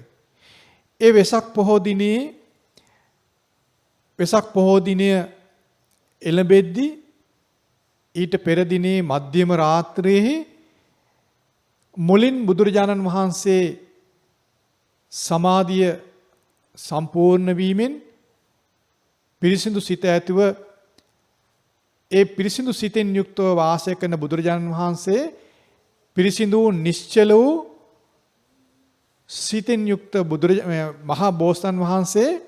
ඒ වෙසක් පොහෝ දිනය එළඹෙද්දී ඊට පෙර දිනේ මධ්‍යම රාත්‍රියේ මුලින් බුදුරජාණන් වහන්සේ සමාධිය සම්පූර්ණ වීමෙන් පිරිසිදු සිත ඇතිව ඒ පිරිසිදු සිතෙන් යුක්තව වාසය කරන බුදුරජාණන් වහන්සේ පිරිසිදු නිශ්චල වූ සිතෙන් යුක්ත මහා බෝසතාණන් වහන්සේ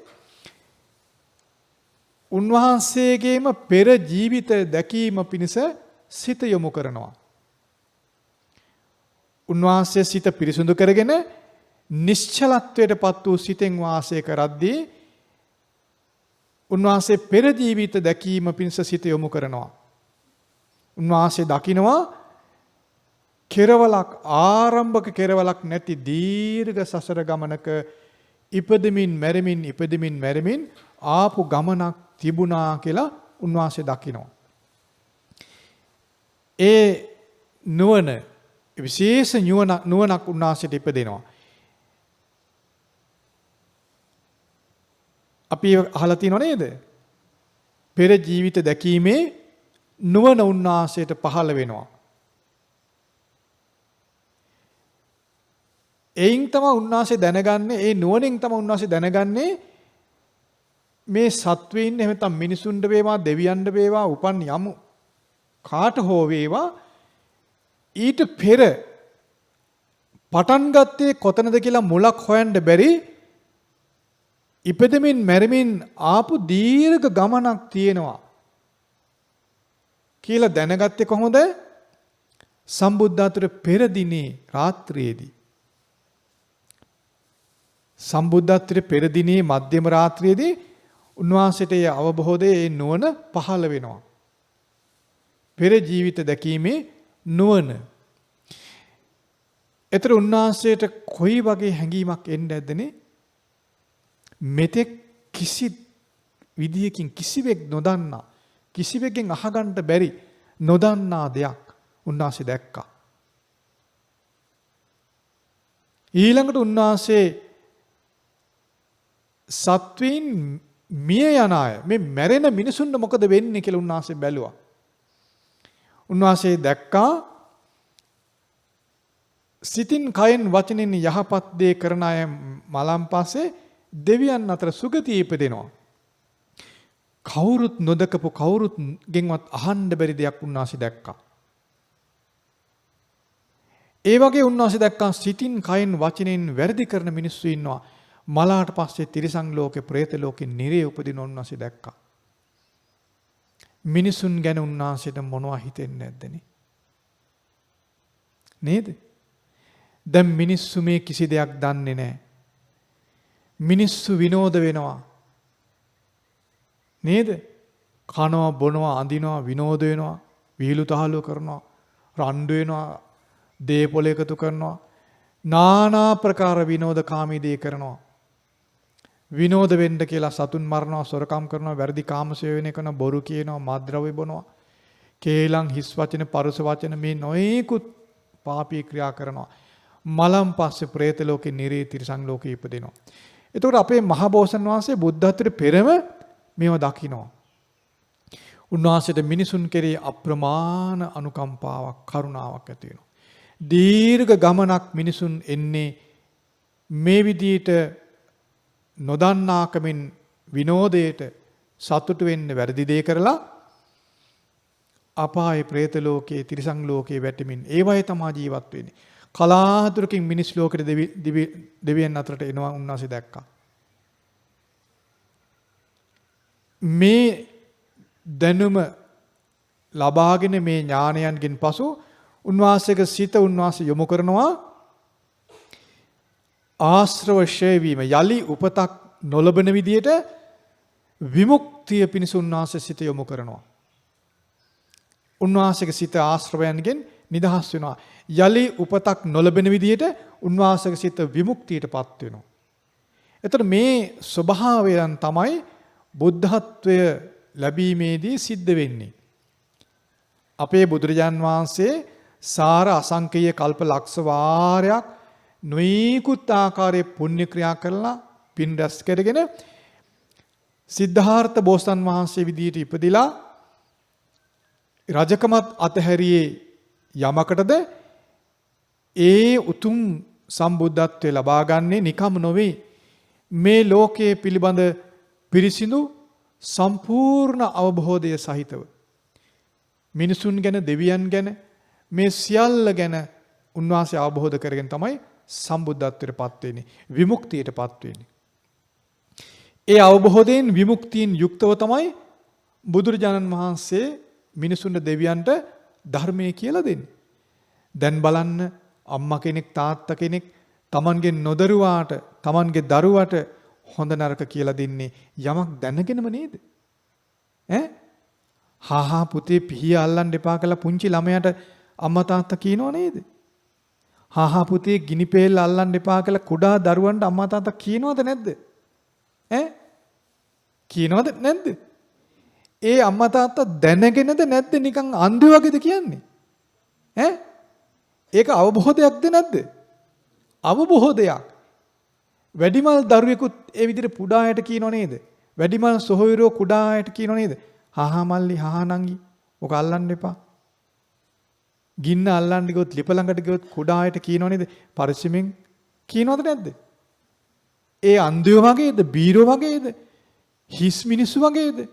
උන්වහන්සේගේම පෙර ජීවිත දැකීම පිණිස සිත යොමු කරනවා. උන්වහන්සේ සිත පිරිසිදු කරගෙන නිශ්චලත්වයට පත් වූ සිතෙන් වාසය කරද්දී උන්වහන්සේ පෙර ජීවිත දැකීම පිණිස සිත යොමු කරනවා. උන්වහන්සේ දකිනවා කෙරවලක්, ආරම්භක කෙරවලක් නැති දීර්ඝ සසර ගමනක ඉපදෙමින් මැරෙමින් ආපු ගමනක් තිබුණා කියලා උන්වහන්සේ දකිනවා. ඒ නුවණ, විශේෂ නුවණක් උන්වහන්සේට ඉපදෙනවා. අපි අහලා තියෙනව නේද? පෙර ජීවිත දැකීමේ නුවණ උන්වහන්සේට පහළ වෙනවා. එයින් තමයි උන්වහන්සේ දැනගන්නේ, ඒ නුවණෙන් තමයි උන්වහන්සේ දැනගන්නේ මේ සත්වයින් එහෙම නැත්නම් මිනිසුන්ට වේවා, දෙවියන්ට වේවා, උපන් යමු කාට හෝ වේවා ඊට පෙර පටන් ගත්තේ කොතනද කියලා මුලක් හොයන්න බැරි ඉපදෙමින් මැරෙමින් ආපු දීර්ඝ ගමනක් තියෙනවා කියලා දැනගත්තේ කොහොමද? සම්බුද්ධාතුර පෙර දිනේ රාත්‍රියේදී. සම්බුද්ධත්වයට පෙර දිනේ මධ්‍යම රාත්‍රියේදී උන්වහන්සේට ඒ අවබෝධයේ ඒ නුවණ පහළ වෙනවා. පෙර ජීවිත දැකීමේ නුවණ. ඒතර උන්වහන්සේට කොයි වගේ හැඟීමක් එන්න ඇද්දනේ? මෙතෙක් කිසි විදියකින් කිසිවෙක් නොදන්නා, කිසිවෙක්ගෙන් අහගන්න බැරි නොදන්නා දෙයක් උන්වහන්සේ දැක්කා. ඊළඟට උන්වහන්සේ සත්වීන් මිය යන අය, මේ මැරෙන මිනිසුන්ට මොකද වෙන්නේ කියලා උන්වහන්සේ බැලුවා. උන්වහන්සේ දැක්කා සිතින් කයෙන් වචනෙන් යහපත් දේ කරන අය මලන් පස්සේ දෙවියන් අතර සුගතිය ඉපදෙනවා. කවුරුත් නොදකපු කවුරුත් ගෙන්වත් අහන්න බැරි දෙයක් උන්වහන්සේ දැක්කා. ඒ වගේ උන්වහන්සේ දැක්කා සිතින් කයෙන් වචනෙන් වැරදි කරන මිනිස්සු ඉන්නවා. මලාට පස්සේ තිරිසන් ලෝකේ, പ്രേත ලෝකේ නිරේ උපදින උන්වහන්සේ දැක්කා. මිනිසුන් ගැන උන්වහන්සේට මොනවා හිතෙන්නේ නැද්දනේ? නේද? දැන් මිනිස්සු මේ කිසි දෙයක් දන්නේ නැහැ. මිනිස්සු විනෝද වෙනවා. නේද? කනවා, බොනවා, අඳිනවා, විනෝද වෙනවා, විහිළු තහළු කරනවා, රණ්ඩු වෙනවා, දේපොළ එකතු කරනවා, নানা ප්‍රකාර විනෝදකාමී දේ කරනවා. විනෝද වෙන්න කියලා සතුන් මරනවා, සොරකම් කරනවා, වැරදි කාමසේවනය කරනවා, බොරු කියනවා, මත්ද්‍රව්‍ය බොනවා, කේලම්, හිස් වචන, පරුස වචන, මේ නොයෙකුත් පාපී ක්‍රියා කරනවා. මලම් පස්සේ പ്രേත ලෝකේ, නිරේ, තිරිසන් ලෝකේ ඉපදෙනවා. එතකොට අපේ මහබෝසත් වහන්සේ බුද්ධත්වයට පෙරම මේව දකිනවා. උන්වහන්සේට මිනිසුන් කෙරෙහි අප්‍රමාණ අනුකම්පාවක්, කරුණාවක් ඇති වෙනවා. දීර්ඝ ගමනක් මිනිසුන් එන්නේ මේ විදිහට නොදන්නාකමින් විනෝදයට සතුටු වෙන්න වැරදි දේ කරලා අපායේ, പ്രേත ලෝකයේ, තිරිසන් ලෝකයේ වැටෙමින් ඒවයේ තමයි ජීවත් වෙන්නේ. කලාතුරකින් මිනිස් ලෝකෙට දෙවියන් අතරට එනවා උන්වහන්සේ දැක්කා. මේ දැනුම ලබාගෙන මේ ඥානයන්ගෙන් පසු උන්වහන්සේගේ සිත උන්වහන්සේ යොමු කරනවා ආශ්‍රව ක්ෂය වීම, යලි උපතක් නොලබන විදියට විමුක්තිය පිණිස උන්වහන්සේ සිත යොමු කරනවා. උන්වහන්සේගේ සිත ආශ්‍රවයන්ගෙන් නිදහස් වෙනවා. යලි උපතක් නොලබන විදියට උන්වහන්සේගේ සිත විමුක්තියටපත් වෙනවා. එතකොට මේ ස්වභාවයන් තමයි බුද්ධත්වය ලැබීමේදී සිද්ධ වෙන්නේ. අපේ බුදුරජාන් වහන්සේ සාර අසංකේය කල්ප ලක්ෂ වාරයක් නොයෙකුත් ආකාරයේ පුණ්‍ය ක්‍රියා කරලා පින් රැස් කරගෙන සිද්ධාර්ථ බෝසතන් වහන්සේ විදියට ඉපදිලා රජකමත් අතහැරියේ යමකටද? ඒ උතුම් සම්බුද්ධත්වයේ ලබා ගන්නේ නිකම් නොවේ. මේ ලෝකයේ පිළිබඳ පිරිසිදු සම්පූර්ණ අවබෝධය සහිතව මිනිසුන් ගැන, දෙවියන් ගැන, මේ සියල්ල ගැන උන්වහන්සේ අවබෝධ කරගෙන තමයි සම්බුද්ධත්වයටපත් වෙන්නේ, විමුක්තියටපත් වෙන්නේ. ඒ අවබෝධයෙන් විමුක්තියෙන් යුක්තව තමයි බුදුරජාණන් වහන්සේ මිනිසුන්ට, දෙවියන්ට ධර්මයේ කියලා දෙන්නේ. දැන් බලන්න, අම්මා කෙනෙක්, තාත්තා කෙනෙක් තමන්ගේ නොදරුවාට, තමන්ගේ දරුවට හොඳ නරක කියලා දෙන්නේ යමක් දැනගෙනම නේද? හා පුතේ පිහිය අල්ලන්න එපා කියලා පුංචි ළමයාට අම්මා තාත්තා කියනව නේද? හා පුතේ ගිනි පෙල් අල්ලන්න එපා කියලා කුඩා දරුවන්ට අම්මා තාත්තා කියනවද නැද්ද? කියනවද නැද්ද? ඒ අම්මා තාත්තා දැනගෙනද නැද්ද නිකන් අන්ධ වගේද කියන්නේ? ඒක අවබෝධයක්ද නැද්ද? අවබෝධයක්. වැඩිමල් දරුවෙකුත් ඒ විදිහට පුඩායට කියනව නේද? වැඩිමල් සොහොයුරෝ කුඩායට කියනව නේද? හා මල්ලි, හා නංගි, ඔක අල්ලන්න එපා. ගින්න අල්ලන්න ගියොත්, ලිප ළඟට ගියොත් කුඩායට කියනව නේද? පරිස්සමෙන් කියනවද නැද්ද? ඒ අන්ධයෝ වගේද? බීරෝ වගේද? හිස් මිනිස්සු වගේද?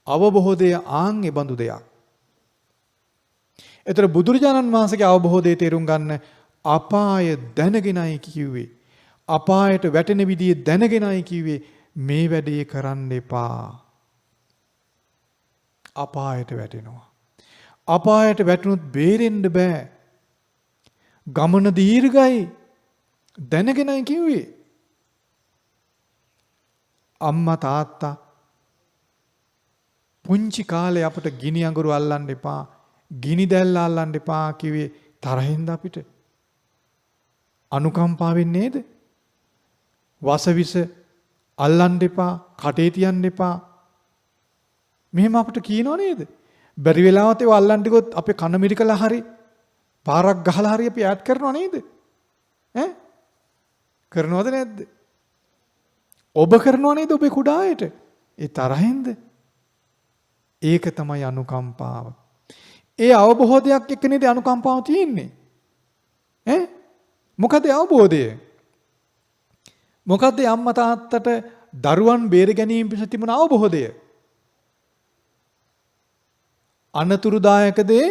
අවබෝධය ආන් ඒ බඳු දෙයක්. ඒතර බුදුරජාණන් වහන්සේගේ අවබෝධයේ තේරුම් ගන්න අපාය දැනගෙනයි කිව්වේ. අපායට වැටෙන විදිය දැනගෙනයි කිව්වේ. මේ වැඩේ කරන්න එපා. අපායට වැටෙනවා. අපායට වැටුනොත් බේරෙන්න බෑ. ගමන දීර්ඝයි. දැනගෙනයි කිව්වේ. අම්මා තාත්තා පුංචි කාලේ අපට ගිනි අඟුරු අල්ලන්න එපා, ගිනි දැල්ල අල්ලන්න එපා කිව්වේ තරහින්ද අපිට? අනුකම්පාවෙන් නේද? වසවිස අල්ලන්න එපා, කටේ තියන්න එපා. මෙහෙම අපිට කියනව නේද? බැරි වෙලාවත් ඒව අල්ලන්න ගියොත් අපේ කන මිරිකලා හරි පාරක් ගහලා හරි අපි ඈඩ් කරනව නේද? ඈ? කරනවද නැද්ද? ඔබ කරනව නේද ඔබේ කුඩා අයට? ඒ තරහින්ද? ඒක තමයි අනුකම්පාව. ඒ අවබෝධයක් එක්ක නේද අනුකම්පාව තියෙන්නේ. ඈ? මොකද අවබෝධය? මොකද අම්මා තාත්තට දරුවන් බේර ගැනීම පිණිස තිබුණ අවබෝධය? අනතුරුදායක දේ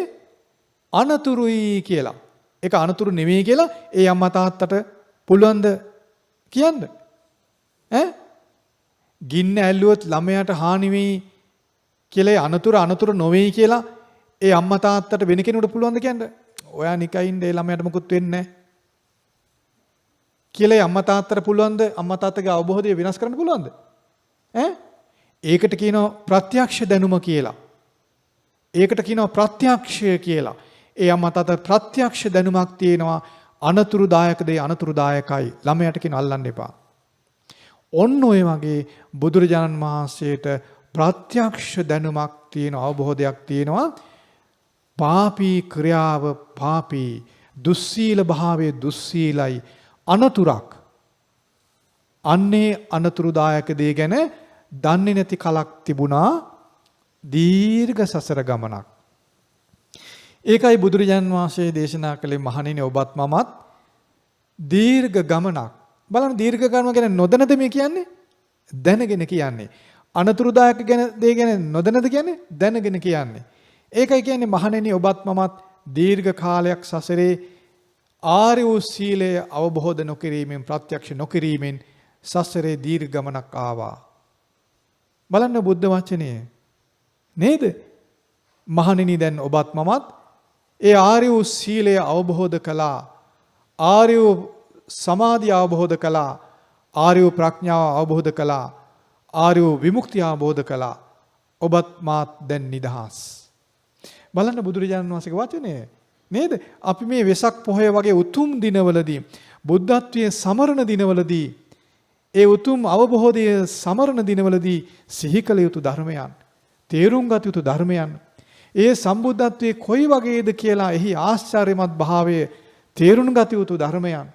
අනතුරුයි කියලා. ඒක අනතුරු නෙමෙයි කියලා ඒ අම්මා තාත්තට පුළුවන්ද කියන්න? ඈ? ගින්න ඇල්ලුවොත් ළමයාට හානි වෙයි කියලා අනතුරු නොවේයි කියලා ඒ අම්මා තාත්තට වෙන කෙනෙකුට පුළුවන්ද කියන්න? ඔයා නිකයින්ද ඒ ළමයාට මුකුත් වෙන්නේ නැහැ කියලා අම්මා තාත්තට පුළුවන්ද? අම්මා තාත්තගේ අවබෝධය වෙනස් කරන්න පුළුවන්ද? ඈ? ඒකට කියනවා ප්‍රත්‍යක්ෂ දැනුම කියලා. ඒකට කියනවා ප්‍රත්‍යක්ෂය කියලා. ඒ අම්මා තාත්තා ප්‍රත්‍යක්ෂ දැනුමක් තියෙනවා. අනතුරුදායක දේ අනතුරුදායකයි. ළමයාට කියන අල්ලන්න එපා. ඔන්න ඔය වගේ බුදුරජාණන් වහන්සේට ප්‍රත්‍යක්ෂ දැනුමක් තියෙන අවබෝධයක් තියෙනවා. පාපී ක්‍රියාව පාපී, දුස්සීල භාවයේ දුස්සීලයි, අනතුරක්. අන්නේ අනතුරුදායක දේ ගැන දන්නේ නැති කලක් තිබුණා. දීර්ඝ සසර ගමනක්. ඒකයි බුදුරජාන් වහන්සේ දේශනා කළේ මහණෙනි ඔබත් මමත් දීර්ඝ ගමනක්. බලන්න දීර්ඝ ගමන ගැන නොදැනද මේ කියන්නේ? දැනගෙන කියන්නේ. අනතුරුදායක ගැන දේ ගැන නොදැනද කියන්නේ? දැනගෙන කියන්නේ. ඒකයි කියන්නේ මහණෙනි ඔබත් මමත් දීර්ඝ කාලයක් සසරේ ආර්ය වූ සීලය අවබෝධ නොකිරීමෙන්, ප්‍රත්‍යක්ෂ නොකිරීමෙන් සසරේ දීර්ඝ ගමනක් ආවා. බලන්න බුද්ධ වචනේ නේද? මහණෙනි දැන් ඔබත් මමත් ඒ ආර්ය වූ සීලය අවබෝධ කළා, ආර්ය වූ සමාධිය අවබෝධ කළා, ආර්ය වූ ප්‍රඥාව අවබෝධ කළා, ආර්ය වූ විමුක්තිය අවබෝධ කළා. ඔබත් මාත් දැන් නිදහස්. බලන්න බුදුරජාණන් වහන්සේගේ වචනය නේද? අපි මේ වෙසක් පොහොය වගේ උතුම් දිනවලදී, බුද්ධත්වයේ සමරන දිනවලදී, ඒ උතුම් අවබෝධයේ සමරන දිනවලදී සිහි කළ යුතු ධර්මයන්, තේරුම් ගත යුතු ධර්මයන්, ඒ සම්බුද්ධත්වයේ කොයි වගේද කියලා එහි ආශ්චර්යමත් භාවය තේරුම් ගත යුතු ධර්මයන්.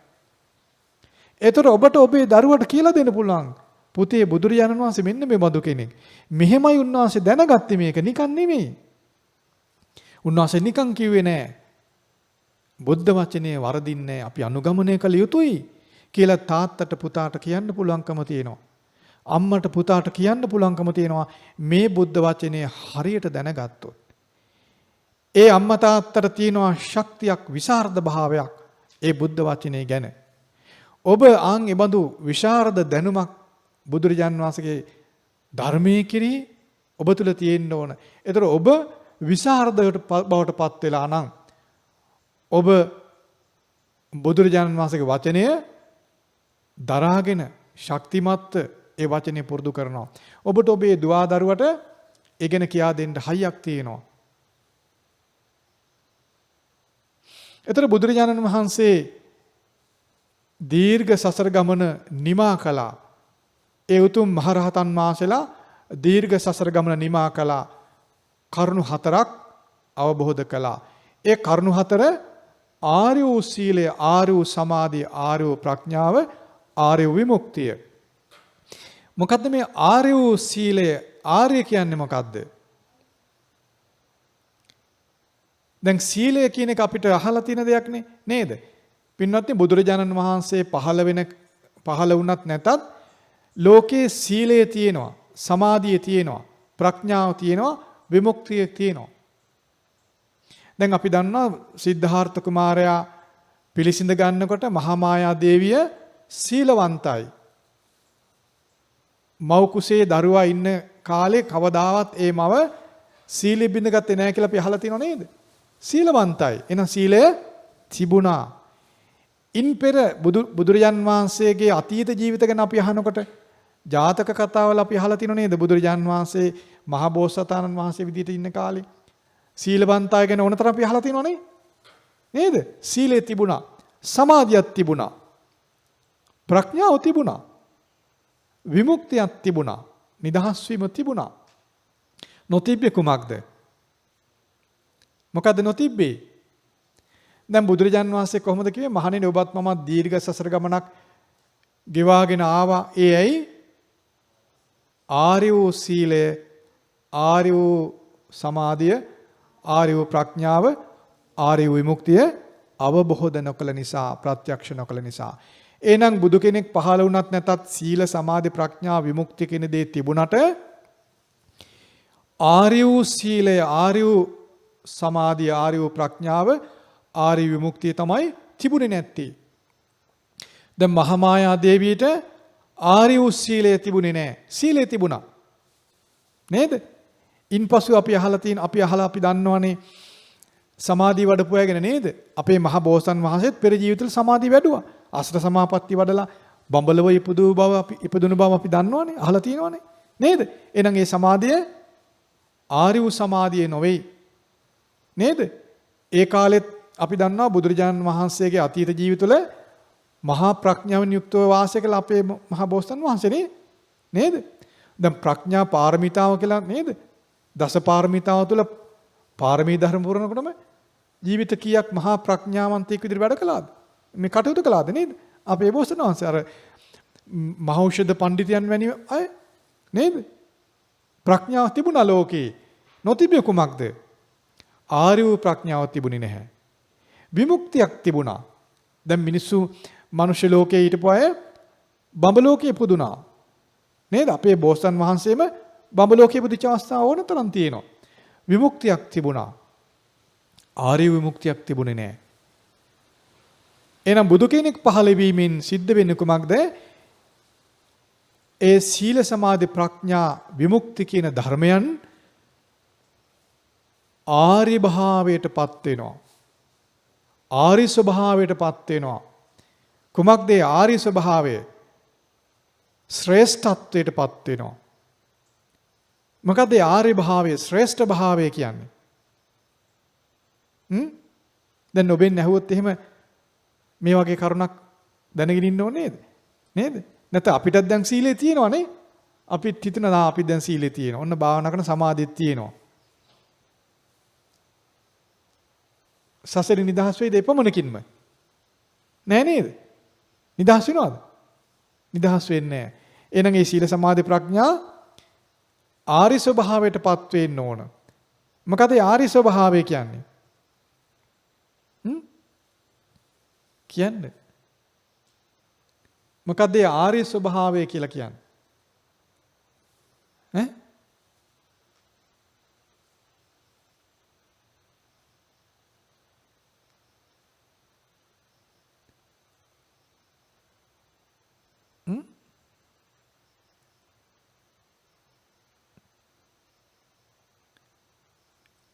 ඒතර ඔබට ඔබේ දරුවට කියලා දෙන්න පුළුවන්, පුතේ බුදුරජාණන් වහන්සේ මෙන්න මේ බඳු කෙනෙක්. මෙහෙමයි උන්වහන්සේ දැනගත්තේ, මේක නිකන් නෙමෙයි. උන්වහන්සේ නිකන් කිව්වේ නෑ. බුද්ධ වචනේ වරදින්නේ අපි අනුගමනය කළ යුතුයි කියලා තාත්තට පුතාට කියන්න පුළුවන්කම තියෙනවා. අම්මට පුතාට කියන්න පුළුවන්කම තියෙනවා මේ බුද්ධ වචනේ හරියට දැනගත්තොත්. ඒ අම්මා තාත්තට තියෙනවා ශක්තියක්, විශාරද භාවයක් ඒ බුද්ධ වචනේ ගැන. ඔබ ආන් ඒ බඳු විශාරද දැනුමක් බුදුරජාන් වහන්සේගේ ධර්මයේ කිරී ඔබ තුල තියෙන්න ඕන. ඒතර ඔබ විශාරදයට බවට පත් වෙලා නම් ඔබ බුදුරජාණන් වහන්සේගේ වචනය දරාගෙන ශක්තිමත් ඒ වචනේ පුරුදු කරනවා. ඔබට ඔබේ දුවා දරුවට ඒ ගැන කියා දෙන්න හයියක් තියෙනවා. ඒතර බුදුරජාණන් වහන්සේ දීර්ඝ සසර ගමන නිමා කළා. ඒ උතුම් මහරහතන් වහන්සේලා දීර්ඝ සසර ගමන නිමා කළා. කරුණු 4ක් අවබෝධ කළා. ඒ කරුණු 4 ආර්ය වූ සීලය, ආර්ය වූ සමාධිය, ආර්ය වූ ප්‍රඥාව, ආර්ය වූ විමුක්තිය. මොකද්ද මේ ආර්ය වූ සීලය? ආර්ය කියන්නේ මොකද්ද? දැන් සීලය කියන එක අපිට අහලා තියෙන දෙයක් නේද? පින්වත්නි, බුදුරජාණන් වහන්සේ පහළ වුණත් නැතත් ලෝකේ සීලය තියෙනවා, සමාධිය තියෙනවා, ප්‍රඥාව තියෙනවා, විමුක්තිය තියෙනවා. දැන් අපි දන්නවා සිද්ධාර්ථ කුමාරයා පිළිසිඳ ගන්නකොට මහා මායා දේවිය සීලවන්තයි. මව් කුසේ දරුවා ඉන්න කාලේ කවදාවත් ඒ මව සීලෙ බිඳගත්තේ නැහැ කියලා අපි අහලා තියෙනව නේද? සීලවන්තයි. එහෙනම් සීලය තිබුණා. ඉන් පෙර බුදුරජාන් වහන්සේගේ අතීත ජීවිත ගැන අපි අහනකොට ජාතක කතාවල අපි අහලා තියෙනව නේද? බුදුරජාන් වහන්සේ මහා බෝසතාණන් වහන්සේ විදිහට ඉන්න කාලේ සීලවන්තය ගැන ඕනතරම් අපි අහලා තියෙනවනේ. නේද? සීලේ තිබුණා, සමාධියක් තිබුණා, ප්‍රඥාව තිබුණා, විමුක්තියක් තිබුණා, නිදහස් වීම තිබුණා. නොතිබ්බේ කුමක්ද? මොකද්ද නොතිබ්බේ? දැන් බුදුරජාන් වහන්සේ කොහොමද කිව්වේ? මහණෙනි ඔබත් මමත් දීර්ඝ සසර ගමනක් ගෙවාගෙන ආවා. ඒ ඇයි? ආර්ය වූ සීලය, ආර්ය වූ සමාධිය, ආර්ය වූ ප්‍රඥාව, ආර්ය වූ විමුක්තිය අවබෝධ නොකළ නිසා, ප්‍රත්‍යක්ෂ නොකළ නිසා. එහෙනම් බුදු කෙනෙක් පහළ වුණත් නැතත් සීල, සමාධි, ප්‍රඥා, විමුක්තිය කියන දේ තිබුණට ආර්ය වූ සීලය, ආර්ය වූ සමාධිය, ආර්ය වූ ප්‍රඥාව, ආර්ය විමුක්තිය තමයි තිබුණේ නැත්තේ. දැන් මහාමායා දේවියට ආර්ය වූ සීලය තිබුණේ නැහැ. සීලය තිබුණා. නේද? ඉන්පසු අපි අහලා දන්නවනේ සමාධිය වඩපු අය ගැන නේද? අපේ මහ බෝසත්න් වහන්සේත් පෙර ජීවිතවල සමාධිය වැඩුවා. අෂ්ට සමාපatti වඩලා බඹලව ඉපදුණු බව අපි දන්නවනේ. අහලා තියෙනවනේ. නේද? එහෙනම් ඒ සමාධිය ආර්ය වූ සමාධිය නොවේ. නේද? ඒ කාලෙත් අපි දන්නවා බුදුරජාණන් වහන්සේගේ අතීත ජීවිතවල මහා ප්‍රඥාවෙන් යුක්තව වාසය කළ අපේ මහා බෝසත්න් වහන්සේ නේද? දැන් ප්‍රඥා පාරමිතාව කියලා නේද? දස පාරමිතාව තුළ පාරමී ධර්ම පුරනකොටම ජීවිත කීයක් මහා ප්‍රඥාවන්තයෙක් විදිහට වැඩ කළාද? මේ කටයුතු කළාද නේද? අපේ බෝසත්න් වහන්සේ අර මහෞෂධ පඬිතුයන් වැනි අය නේද? ප්‍රඥාව තිබුණා ලෝකේ. නොතිබෙ කුමක්ද? ආර්ය වූ ප්‍රඥාව තිබුණේ නැහැ. විමුක්තියක් තිබුණා. දැන් මිනිස්සු මනුෂ්‍ය ලෝකයේ හිටපු අය බඹ ලෝකයේ පුදුනා. නේද? අපේ බෝසත්න් වහන්සේම බඹ ලෝකයේ පුදිච්ච අවස්ථාව ඕනතරම් තියෙනවා. විමුක්තියක් තිබුණා. ආර්ය විමුක්තියක් තිබුණේ නැහැ. එහෙනම් බුදු කෙනෙක් පහළ වීමෙන් සිද්ධ වෙන්නේ කුමක්ද? ඒ සීල සමාධි ප්‍රඥා විමුක්ති කියන ධර්මයන් ආර්ය භාවයටපත් වෙනවා. ආර්ය ස්වභාවයටපත් වෙනවා. කුමක්ද ඒ ආර්ය ස්වභාවය? ශ්‍රේෂ්ඨත්වයටපත් වෙනවා. මොකද ඒ ආර්ය භාවය, ශ්‍රේෂ්ඨ භාවය කියන්නේ? දැන් ඔබෙන් ඇහුවොත් එහෙම මේ වගේ කරුණක් දැනගෙන ඉන්න ඕනේ නේද? නේද? නැත්නම් අපිටත් දැන් සීලය තියෙනවා නේ? අපිත් හිතනවා අපි දැන් සීලය තියෙනවා. ඔන්න භාවනා කරන සමාධියක් තියෙනවා. සසර නිදහස් වෙයිද එපමණකින්ම? නෑ නේද? නිදහස් වෙනවද? නිදහස් වෙන්නේ නෑ. එහෙනම් මේ සීල සමාධි ප්‍රඥා ආර්ය ස්වභාවයටපත් වෙන්න ඕන. මොකද ආර්ය ස්වභාවය කියන්නේ? කියන්නේ මොකද ආර්ය ස්වභාවය කියලා කියන්නේ?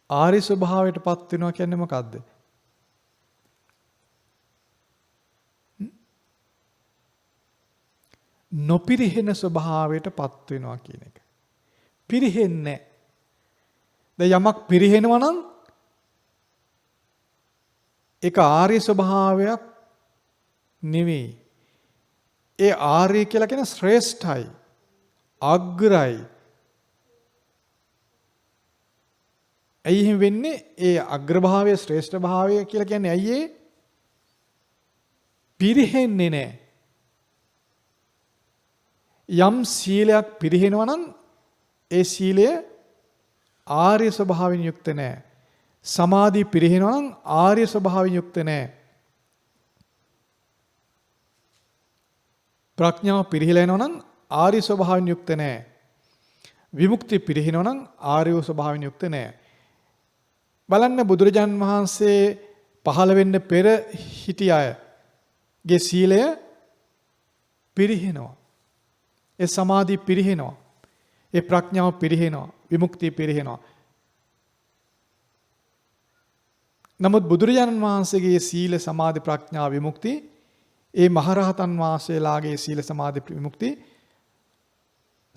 ආර්ය ස්වභාවයටපත් වෙනවා කියන්නේ මොකද්ද? නොපිරිහෙන ස්වභාවයටපත් වෙනවා කියන එක. පිරිහෙන්නේ නැහැ. දැන් යමක් පිරිහෙනවා නම් ඒක ආර්ය ස්වභාවයක් නෙවෙයි. ඒ ආර්ය කියලා කියන ශ්‍රේෂ්ඨයි, අග්‍රයි. ඇයි එහෙම වෙන්නේ? ඒ අග්‍රභාවය, ශ්‍රේෂ්ඨ භාවය කියලා කියන්නේ ඇයි ඒ? පිරිහෙන්නේ නැහැ. යම් සීලයක් පිරිහෙනවා නම් ඒ සීලය ආර්ය ස්වභාවයෙන් යුක්ත නැහැ. සමාධිය පිරිහෙනවා නම් ආර්ය ස්වභාවයෙන් යුක්ත නැහැ. ප්‍රඥාව පිරිහිලා යනවා නම් ආර්ය ස්වභාවයෙන් යුක්ත නැහැ. විමුක්තිය පිරිහිනවා නම් ආර්ය ස්වභාවයෙන් යුක්ත නැහැ. බලන්න බුදුරජාන් වහන්සේ පහළ වෙන්න පෙර හිටිය අයගේ සීලය පිරිහෙනවා. ඒ සමාධිය පිරිහෙනවා. ඒ ප්‍රඥාව පිරිහෙනවා. විමුක්තිය පිරිහෙනවා. නමුත් බුදුරජාණන් වහන්සේගේ සීල සමාධි ප්‍රඥා විමුක්ති ඒ මහරහතන් වහන්සේලාගේ සීල සමාධි විමුක්ති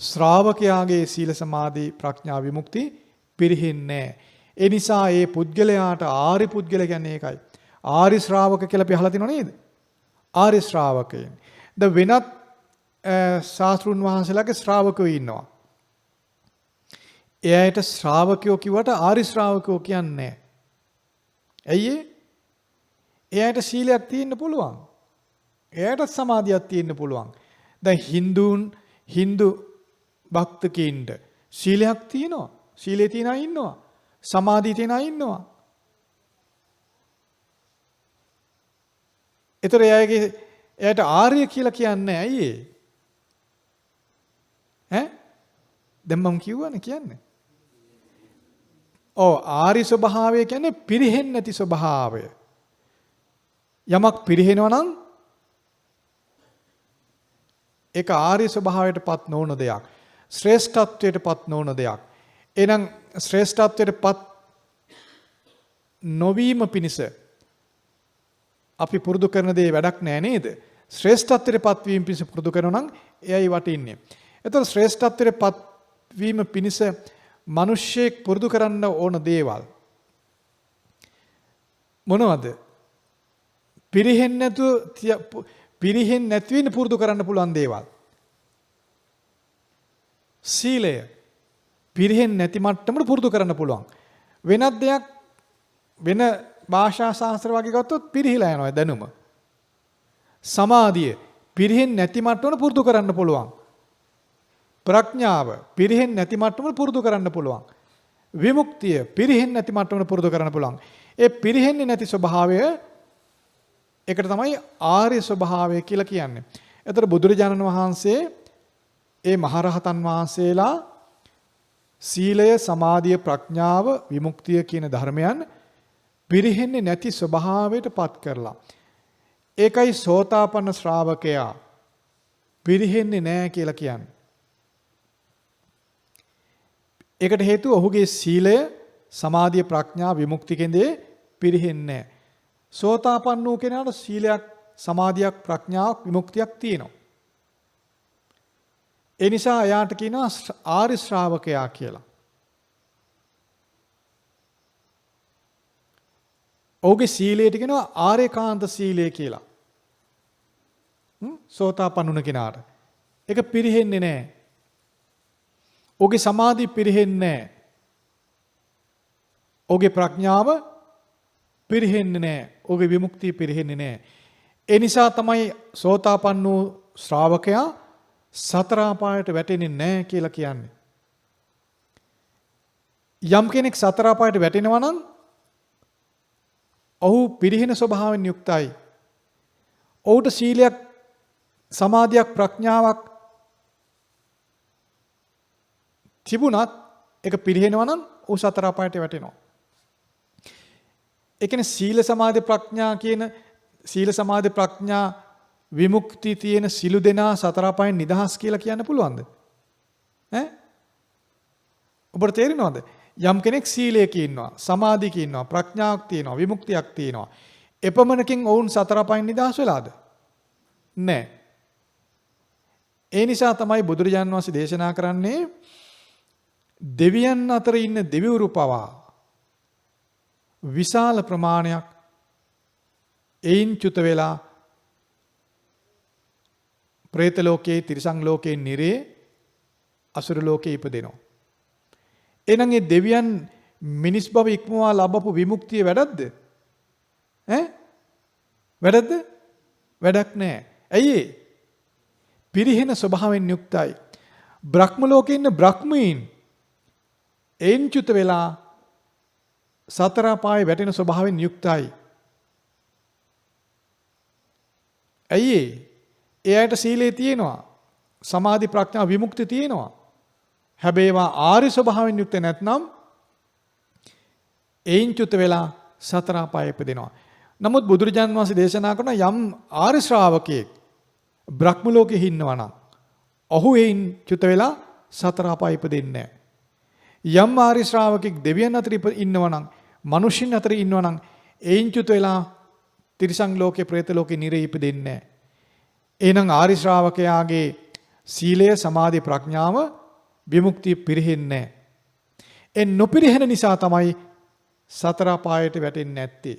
ශ්‍රාවකයාගේ සීල සමාධි ප්‍රඥා විමුක්ති පිරෙන්නේ නැහැ. ඒ නිසා ඒ පුද්ගලයාට ආරි පුද්ගල කියන්නේ ඒකයි. ආරි ශ්‍රාවක කියලා අපි අහලා තියෙනව නේද? ආරි ශ්‍රාවකයන්. ද වෙනත් ශාස්ත්‍රුන් වහන්සේලාගේ ශ්‍රාවකයෝ ඉන්නවා. එයාට ශ්‍රාවකයෝ කිව්වට ආරි ශ්‍රාවකයෝ කියන්නේ නැහැ. ඇයි ඒ? එයාට සීලයක් තියෙන්න පුළුවන්. එයාට සමාධියක් තියෙන්න පුළුවන්. දැන් Hindu භක්තකීන්ට සීලයක් තියෙනවා. සීලේ තියන අය ඉන්නවා. සමාධිය තියන අය ඉන්නවා. ඒතර එයාට ආර්ය කියලා කියන්නේ ඇයි ඒ? දැන් මම කියවනේ කියන්නේ. ආර්ය ස්වභාවය කියන්නේ පිරෙහෙන්නේ නැති ස්වභාවය. යමක් පිරෙහෙනවා නම් ඒක ආර්ය ස්වභාවයටපත් නොවන දෙයක්. ශ්‍රේෂ්ඨත්වයටපත් නොවන දෙයක්. එහෙනම් ශ්‍රේෂ්ඨත්වයටපත් නොවීම පිණිස අපි පුරුදු කරන දේ වැඩක් නෑ නේද? ශ්‍රේෂ්ඨත්වයටපත් වීම පිණිස පුරුදු කරනවා නම් එයයි වටින්නේ. එතකොට ශ්‍රේෂ්ඨත්වයටපත් වීම පිණිස මිනිස්සෙක් පුරුදු කරන්න ඕන දේවල් මොනවද? පිරෙහෙන්නේ නැති වෙන්න පුරුදු කරන්න පුළුවන් දේවල්. සීලය පිරෙහෙන්නේ නැති මට්ටමට පුරුදු කරන්න පුළුවන්. වෙනත් දෙයක් වෙන භාෂා ශාස්ත්‍ර වගේ ගත්තොත් පිරිහිලා යනවා දැනුම. සමාධිය පිරෙහෙන්නේ නැති මට්ටමට පුරුදු කරන්න පුළුවන්. ප්‍රඥාව පිරෙහෙන්නේ නැති මට්ටමට පුරුදු කරන්න පුළුවන්. විමුක්තිය පිරෙහෙන්නේ නැති මට්ටමට පුරුදු කරන්න පුළුවන්. ඒ පිරෙහෙන්නේ නැති ස්වභාවය ඒකට තමයි ආර්ය ස්වභාවය කියලා කියන්නේ. එතකොට බුදුරජාණන් වහන්සේ ඒ මහරහතන් වහන්සේලා සීලය, සමාධිය, ප්‍රඥාව, විමුක්තිය කියන ධර්මයන් පිරෙහෙන්නේ නැති ස්වභාවයට පත් කරලා. ඒකයි සෝතාපන්න ශ්‍රාවකයා පිරෙහෙන්නේ නැහැ කියලා කියන්නේ. ඒකට හේතුව ඔහුගේ සීලය, සමාධිය, ප්‍රඥා, විමුක්ති කෙන්දේ පිරෙහෙන්නේ නැහැ. සෝතාපන්න වූ කෙනාට සීලයක්, සමාධියක්, ප්‍රඥාවක්, විමුක්තියක් තියෙනවා. ඒ නිසා එයාට කියනවා ආර්ය ශ්‍රාවකයා කියලා. ඔහුගේ සීලයට කියනවා ආර්යකාන්ත සීලය කියලා. සෝතාපන්න වුණ කෙනාට. ඒක පිරෙහෙන්නේ නැහැ. ඔහුගේ සමාධිය පිරෙහෙන්නේ නැහැ. ඔහුගේ ප්‍රඥාව පිරෙහෙන්නේ නැහැ. ඔහුගේ විමුක්තිය පිරෙහෙන්නේ නැහැ. ඒ නිසා තමයි සෝතාපන්න වූ ශ්‍රාවකයා සතර අපායට වැටෙන්නේ නැහැ කියලා කියන්නේ. යම් කෙනෙක් සතර අපායට වැටෙනවා නම් ඔහු පිරිහෙන ස්වභාවයෙන් යුක්තයි. ඔහුට සීලයක්, සමාධියක්, ප්‍රඥාවක් තිබුණත් ඒක පිරිහෙනවා නම් ඔහු සතර අපායට වැටෙනවා. ඒ කියන්නේ සීල සමාධි ප්‍රඥා කියන සීල සමාධි ප්‍රඥා විමුක්ති තියෙන සිළු දෙනා සතර අපායන් නිදහස් කියලා කියන්න පුළුවන්ද? ඔබට තේරෙනවද? යම් කෙනෙක් සීලයක ඉන්නවා, සමාධියක ඉන්නවා, ප්‍රඥාවක් තියෙනවා, විමුක්තියක් තියෙනවා. එපමණකින් ඔවුන් සතර අපායන් නිදහස් වෙලාද? නැහැ. ඒ නිසා තමයි බුදුරජාණන් වහන්සේ දේශනා කරන්නේ දෙවියන් අතර ඉන්න දෙවිවරු පවා විශාල ප්‍රමාණයක් එයින් චුත වෙලා പ്രേත ලෝකේ, තිරිසන් ලෝකේ, නිරේ, අසුර ලෝකේ ඉපදෙනවා. එහෙනම් මේ දෙවියන් මිනිස් භව ඉක්මවා ලබපු විමුක්තිය වැඩක්ද? වැඩක්ද? වැඩක් නෑ. ඇයි ඒ? පිරිහෙන ස්වභාවයෙන් යුක්තයි. බ්‍රහ්ම ලෝකේ ඉන්න බ්‍රහ්මීන් එන්චුත වෙලා සතර පායේ වැටෙන ස්වභාවයෙන් යුක්තයි. ඇයි ඒ? එයාට සීලේ තියෙනවා. සමාධි, ප්‍රඥා, විමුක්ති තියෙනවා. හැබැයි ඒවා ආර්ය ස්වභාවයෙන් යුක්ත නැත්නම් එයින්චුත වෙලා සතර අපායේ ඉපදෙනවා. නමුත් බුදුරජාන් වහන්සේ දේශනා කරන යම් ආර්ය ශ්‍රාවකයෙක් බ්‍රහ්ම ලෝකෙ ඉන්නවා නම් ඔහු එයින්චුත වෙලා සතර අපායේ ඉපදෙන්නේ නැහැ. යම් ආර්ය ශ්‍රාවකෙක් දෙවියන් අතර ඉන්නවා නම්, මිනිසුන් අතර ඉන්නවා නම් එයින්චුත වෙලා තිරිසන් ලෝකේ, പ്രേත ලෝකේ නිරේ ඉපදෙන්නේ නැහැ. එහෙනම් ආරි ශ්‍රාවකයාගේ සීලය, සමාධි, ප්‍රඥාව, විමුක්තිය පිරෙන්නේ නැහැ. ඒ නොපිරෙහෙන නිසා තමයි සතර අපායට වැටෙන්නේ නැත්තේ.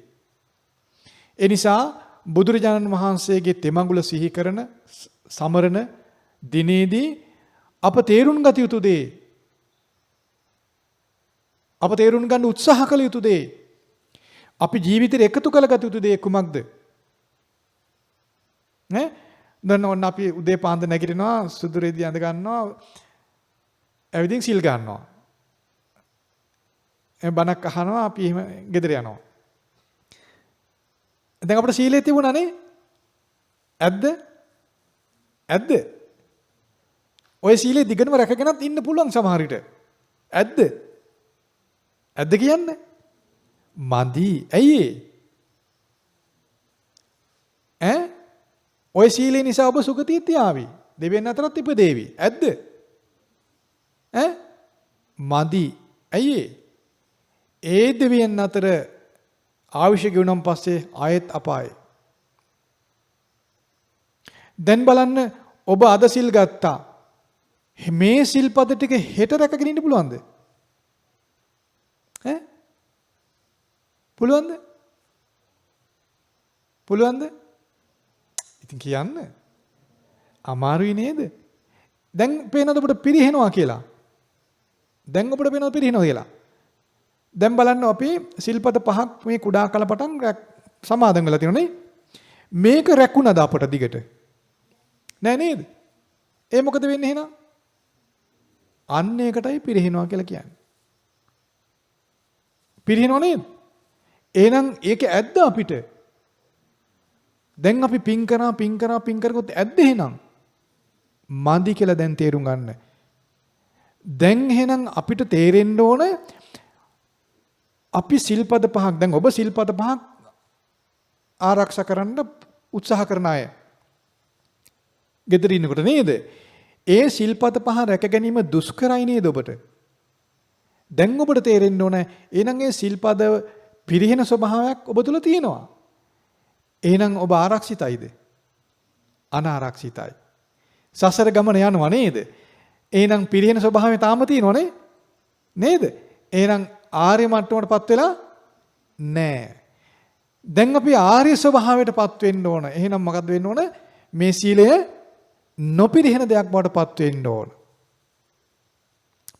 ඒ නිසා බුදුරජාණන් වහන්සේගේ තෙමඟුල සිහි කරන සමරන දිනේදී අප තේරුම් ගත යුතු දේ, අප තේරුම් ගන්න උත්සාහ කළ යුතු දේ, අපි ජීවිතේ එකතු කරගත යුතු දේ කුමක්ද? නේ? දැන් ඔන්න අපි උදේ පාන්දර නැගිටිනවා, සුදු රෙදි අඳ ගන්නවා, ඇවිදින් සිල් ගන්නවා. බණක් අහනවා, අපි එහෙම ගෙදර යනවා. දැන් අපිට සීලය තිබුණානේ. ඇද්ද? ඇද්ද? ඔය සීලය දිගටම රැකගෙනත් ඉන්න පුළුවන් සමහර විට. ඇද්ද? ඇද්ද කියන්නේ? මදි. ඇයි ඒ? ඔය සීලේ නිසා ඔබ සුගතියට යාවි. දෙවියන් අතරත් ඉපදේවි. ඇද්ද? මදි. ඇයි ඒ දෙවියන් අතර ආවිෂ ගෙවුනන් පස්සේ ආයෙත් අපායේ. දැන් බලන්න ඔබ අද සිල් ගත්තා. මේ සිල්පද ටික හෙට රැකගෙන ඉන්න පුළුවන්ද? පුළුවන්ද? පුළුවන්ද? ඉතින් කියන්න. අමාරුයි නේද? දැන් පේනවද ඔබට පිරිහෙනවා කියලා? දැන් ඔබට පේනවද පිරිහෙනවා කියලා? දැන් බලන්න අපි සිල්පද 5ක් මේ කුඩා කල පටන් සමාදන් වෙලා තියෙනනේ. මේක රැකුණාද අපට දිගට? නෑ නේද? ඒ මොකද වෙන්නේ එහෙනම්? අන්න ඒකටයි පිරිහෙනවා කියලා කියන්නේ. පිරිහෙනව නේද? එහෙනම් ඒක ඇද්ද අපිට? දැන් අපි පින් කරගොත් ඇද්ද එහෙනම්? මදි කියලා දැන් තේරුම් ගන්න. දැන් එහෙනම් අපිට තේරෙන්න ඕන අපි සිල්පද 5ක්, දැන් ඔබ සිල්පද 5ක් ආරක්ෂා කරන්න උත්සාහ කරන අය ගෙදර ඉන්නකොට නේද? ඒ සිල්පද 5 රැක ගැනීම දුෂ්කරයි නේද ඔබට? දැන් ඔබට තේරෙන්න ඕන එහෙනම් ඒ සිල්පද පිරිහෙන ස්වභාවයක් ඔබ තුල තියෙනවා. එහෙනම් ඔබ ආරක්ෂිතයිද? අනාරක්ෂිතයි. සසර ගමන යනවා නේද? එහෙනම් පිරිහෙන ස්වභාවය තාම තියෙනවනේ නේද? එහෙනම් ආර්ය මට්ටමටපත් වෙලා නැහැ. දැන් අපි ආර්ය ස්වභාවයටපත් වෙන්න ඕන. එහෙනම් මොකද්ද වෙන්න ඕන? මේ සීලය නොපිරිහෙන දෙයක් බවටපත් වෙන්න ඕන.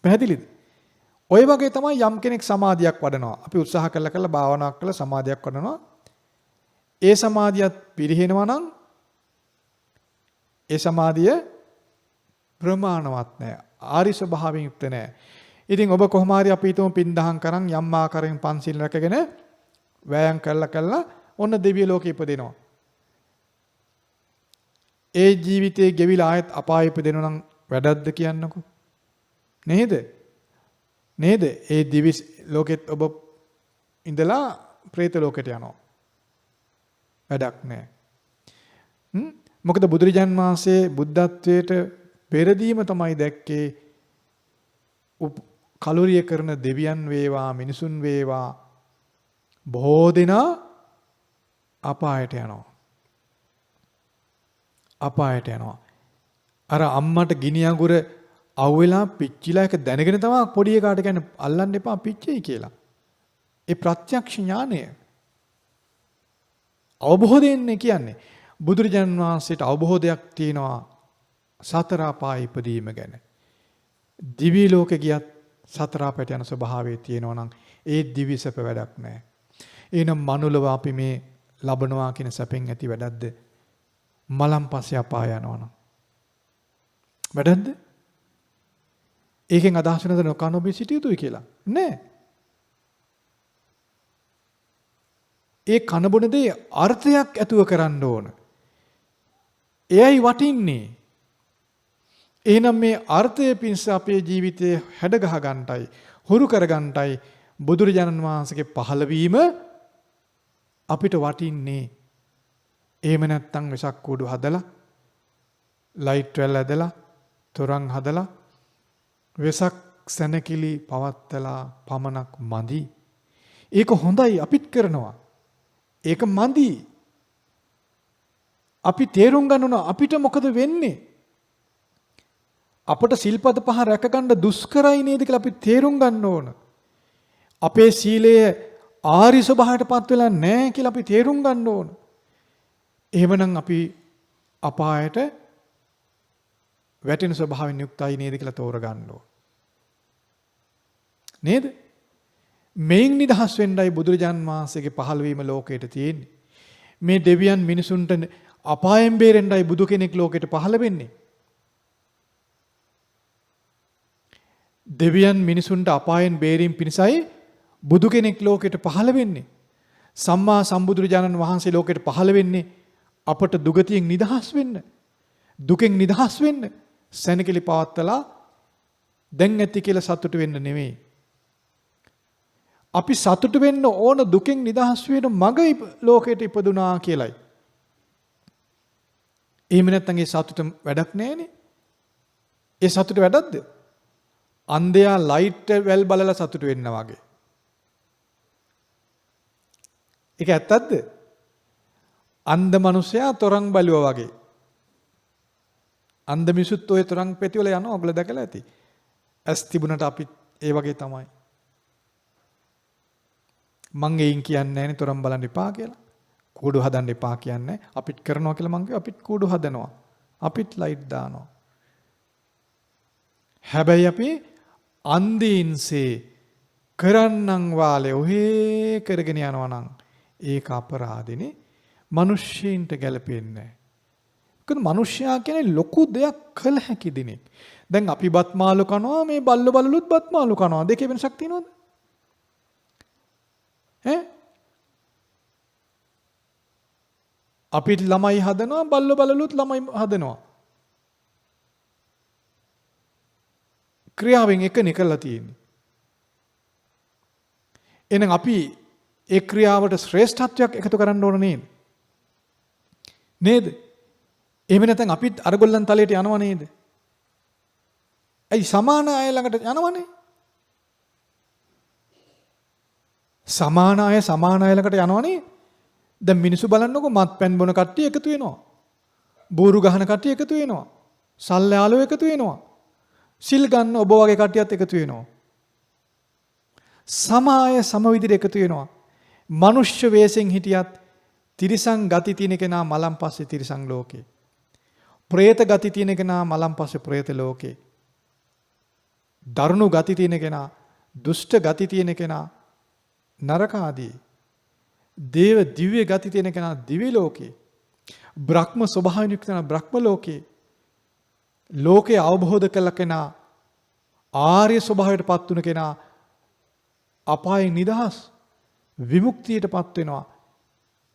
පැහැදිලිද? ඔය වගේ තමයි යම් කෙනෙක් සමාධියක් වඩනවා. අපි උත්සාහ කළා භාවනාවක් කළා සමාධියක් වඩනවා. ඒ සමාධියත් පිරිහෙනවා නම් ඒ සමාධිය ප්‍රමාණවත් නැහැ. ආරි ස්වභාවයෙන් යුක්ත නැහැ. ඉතින් ඔබ කොහොම හරි අපි හිතමු පින් දහම් කරන් යම් ආකාරයෙන් පන්සිල් රැකගෙන වෑයම් කළා ඔන්න දෙවිය ලෝකෙ ඉපදෙනවා. ඒ ජීවිතේ ගෙවිලා ආයෙත් අපායෙ ඉපදෙනවා නම් වැඩක්ද කියන්නකෝ. නේද? නේද? ඒ දිවි ලෝකෙත් ඔබ ඉඳලා പ്രേත ලෝකෙට යනවා. වැඩක් නැහැ. මොකද බුදුරජාන් වහන්සේ බුද්ධත්වයට පෙරදීම තමයි දැක්කේ කලුරිය කරන දෙවියන් වේවා මිනිසුන් වේවා බොහෝ දෙනා අපායට යනවා. අපායට යනවා. අර අම්මට ගිනි අඟුර අවුලා පිච්චිලා එක දැනගෙන තමයි පොඩි එකාට කියන්නේ අල්ලන්න එපා පිච්චෙයි කියලා. ඒ ප්‍රත්‍යක්ෂ ඥානය අවබෝධයෙන් කියන්නේ බුදුරජාණන් වහන්සේට අවබෝධයක් තියෙනවා සතර අපාය ඉපදීම ගැන. දිවි ලෝකෙ ගියත් සතර අපායට යන ස්වභාවය තියෙනවා නම් ඒ දිවි සැප වැඩක් නැහැ. එහෙනම් මනුලව අපි මේ ලබනවා කියන සැපෙන් ඇති වැඩක්ද? මලම් පස්සේ අපාය යනවා නම් වැඩක්ද? ඒකෙන් අදහස් වෙනද නොකනොබී සිටිය යුතුයි කියලා? නෑ. ඒ කනබොන දේ අර්ථයක් ඇතුව කරන්න ඕන. එයයි වටින්නේ. එහෙනම් මේ අර්ථය පිණිස අපේ ජීවිතේ හැඩ ගහ ගන්නටයි, හුරු කර ගන්නටයි බුදුරජාණන් වහන්සේගේ පහළවීම අපිට වටින්නේ. එහෙම නැත්නම් වෙසක් කූඩු හදලා, ලයිට් වැල් ඇදලා, තොරන් හදලා, වෙසක් සැනකිලි පවත්තලා පමණක් මදි. ඒක හොඳයි අපිත් කරනවා. ඒක මදි. අපි තේරුම් ගන්න ඕන අපිට මොකද වෙන්නේ? අපට සිල්පද පහ රැකගන්න දුෂ්කරයි නේද කියලා අපි තේරුම් ගන්න ඕන. අපේ සීලය ආරි ස්වභාවයටපත් වෙලා නැහැ කියලා අපි තේරුම් ගන්න ඕන. එහෙමනම් අපි අපායට වැටෙන ස්වභාවයෙන් යුක්තයි නේද කියලා තෝරගන්න ඕන. නේද? මේන් නිදහස් වෙන්නයි බුදුරජාන් වහන්සේගේ පහළ වීම ලෝකයට තියෙන්නේ. මේ දෙවියන් මිනිසුන්ට අපායෙන් බේරෙන්නයි බුදු කෙනෙක් ලෝකයට පහළ වෙන්නේ. දෙවියන් මිනිසුන්ට අපායෙන් බේරීම පිණිසයි බුදු කෙනෙක් ලෝකයට පහළ වෙන්නේ. සම්මා සම්බුදුරජාණන් වහන්සේ ලෝකයට පහළ වෙන්නේ අපට දුගතියෙන් නිදහස් වෙන්න. දුකෙන් නිදහස් වෙන්න. සැනකෙලි පවත්තලා දැන් ඇති කියලා සතුටු වෙන්න නෙමෙයි. අපි සතුටු වෙන්න ඕන දුකෙන් නිදහස් වෙන මග ලෝකයට ඉපදුනා කියලයි. එහෙම නැත්නම් ඒ සතුට වැඩක් නැහැනේ. ඒ සතුට වැඩක්ද? අන්ධයා ලයිට් වැල් බලලා සතුට වෙන්න වගේ. ඒක ඇත්තක්ද? අන්ධ මිනිසයා තොරන් බලුවා වගේ. අන්ධ මිනිසුත් ඔය තොරන් පෙති වල යනවා. ඔයගොල්ලෝ දැකලා ඇති. ඇස් තිබුණට අපි ඒ වගේ තමයි. මං එයින් කියන්නේ නැහැනේ තොරන් බලන්න එපා කියලා. කූඩු හදන්න එපා කියන්නේ. අපිත් කරනවා කියලා මං කිව්වා. අපිත් කූඩු හදනවා. අපිත් ලයිට් දානවා. හැබැයි අපි අන්දීන්සේ කරන්නන් වාලේ ඔහේ කරගෙන යනවා නම් ඒක අපරාධනේ. මිනිස්සුන්ට ගැලපෙන්නේ නැහැ. මොකද මිනිස්සයා කියන්නේ ලොකු දෙයක් කළ හැකි දිනෙක. දැන් අපි බත් මාළු කනවා, මේ බල්ල බලලුත් බත් මාළු කනවා. දෙකේ වෙනසක් තියෙනවද? අපිත් ළමයි හදනවා, බල්ල බලලුත් ළමයි හදනවා. ක්‍රියාවෙන් එකනේ කරලා තියෙන්නේ. එහෙනම් අපි ඒ ක්‍රියාවට ශ්‍රේෂ්ඨත්වයක් එකතු කරන්න ඕන නේද? නේද? එහෙම නැත්නම් අපිත් අරගොල්ලන් තලයට යනව නේද? ඇයි සමාන අය ළඟට යනවනේ? සමාන අය ළඟට යනවනේ. දැන් මිනිස්සු බලන්නකො මත්පැන් බොන කට්ටිය එකතු වෙනවා. බూరు ගහන කට්ටිය එකතු වෙනවා. සල්ලාලෝ එකතු වෙනවා. සිල් ගන්න ඔබ වගේ කට්ටියත් එකතු වෙනවා. සමාය සම විදිහට එකතු වෙනවා. මනුෂ්‍ය වේසෙන් හිටියත් තිරිසන් ගති තියෙන කෙනා මලන් පස්සේ තිරිසන් ලෝකේ. പ്രേත ගති තියෙන කෙනා මලන් පස්සේ പ്രേත ලෝකේ. දරුණු ගති තියෙන කෙනා, දුෂ්ට ගති තියෙන කෙනා නරක ආදී. දේව දිව්‍ය ගති තියෙන කෙනා දිව්‍ය ලෝකේ. බ්‍රහ්ම ස්වභාවයෙන් යුක්ත කෙනා බ්‍රහ්ම ලෝකේ. ලෝකේ අවබෝධ කළ කෙනා, ආර්ය ස්වභාවයටපත් වුණ කෙනා අපායෙන් නිදහස් විමුක්තියටපත් වෙනවා.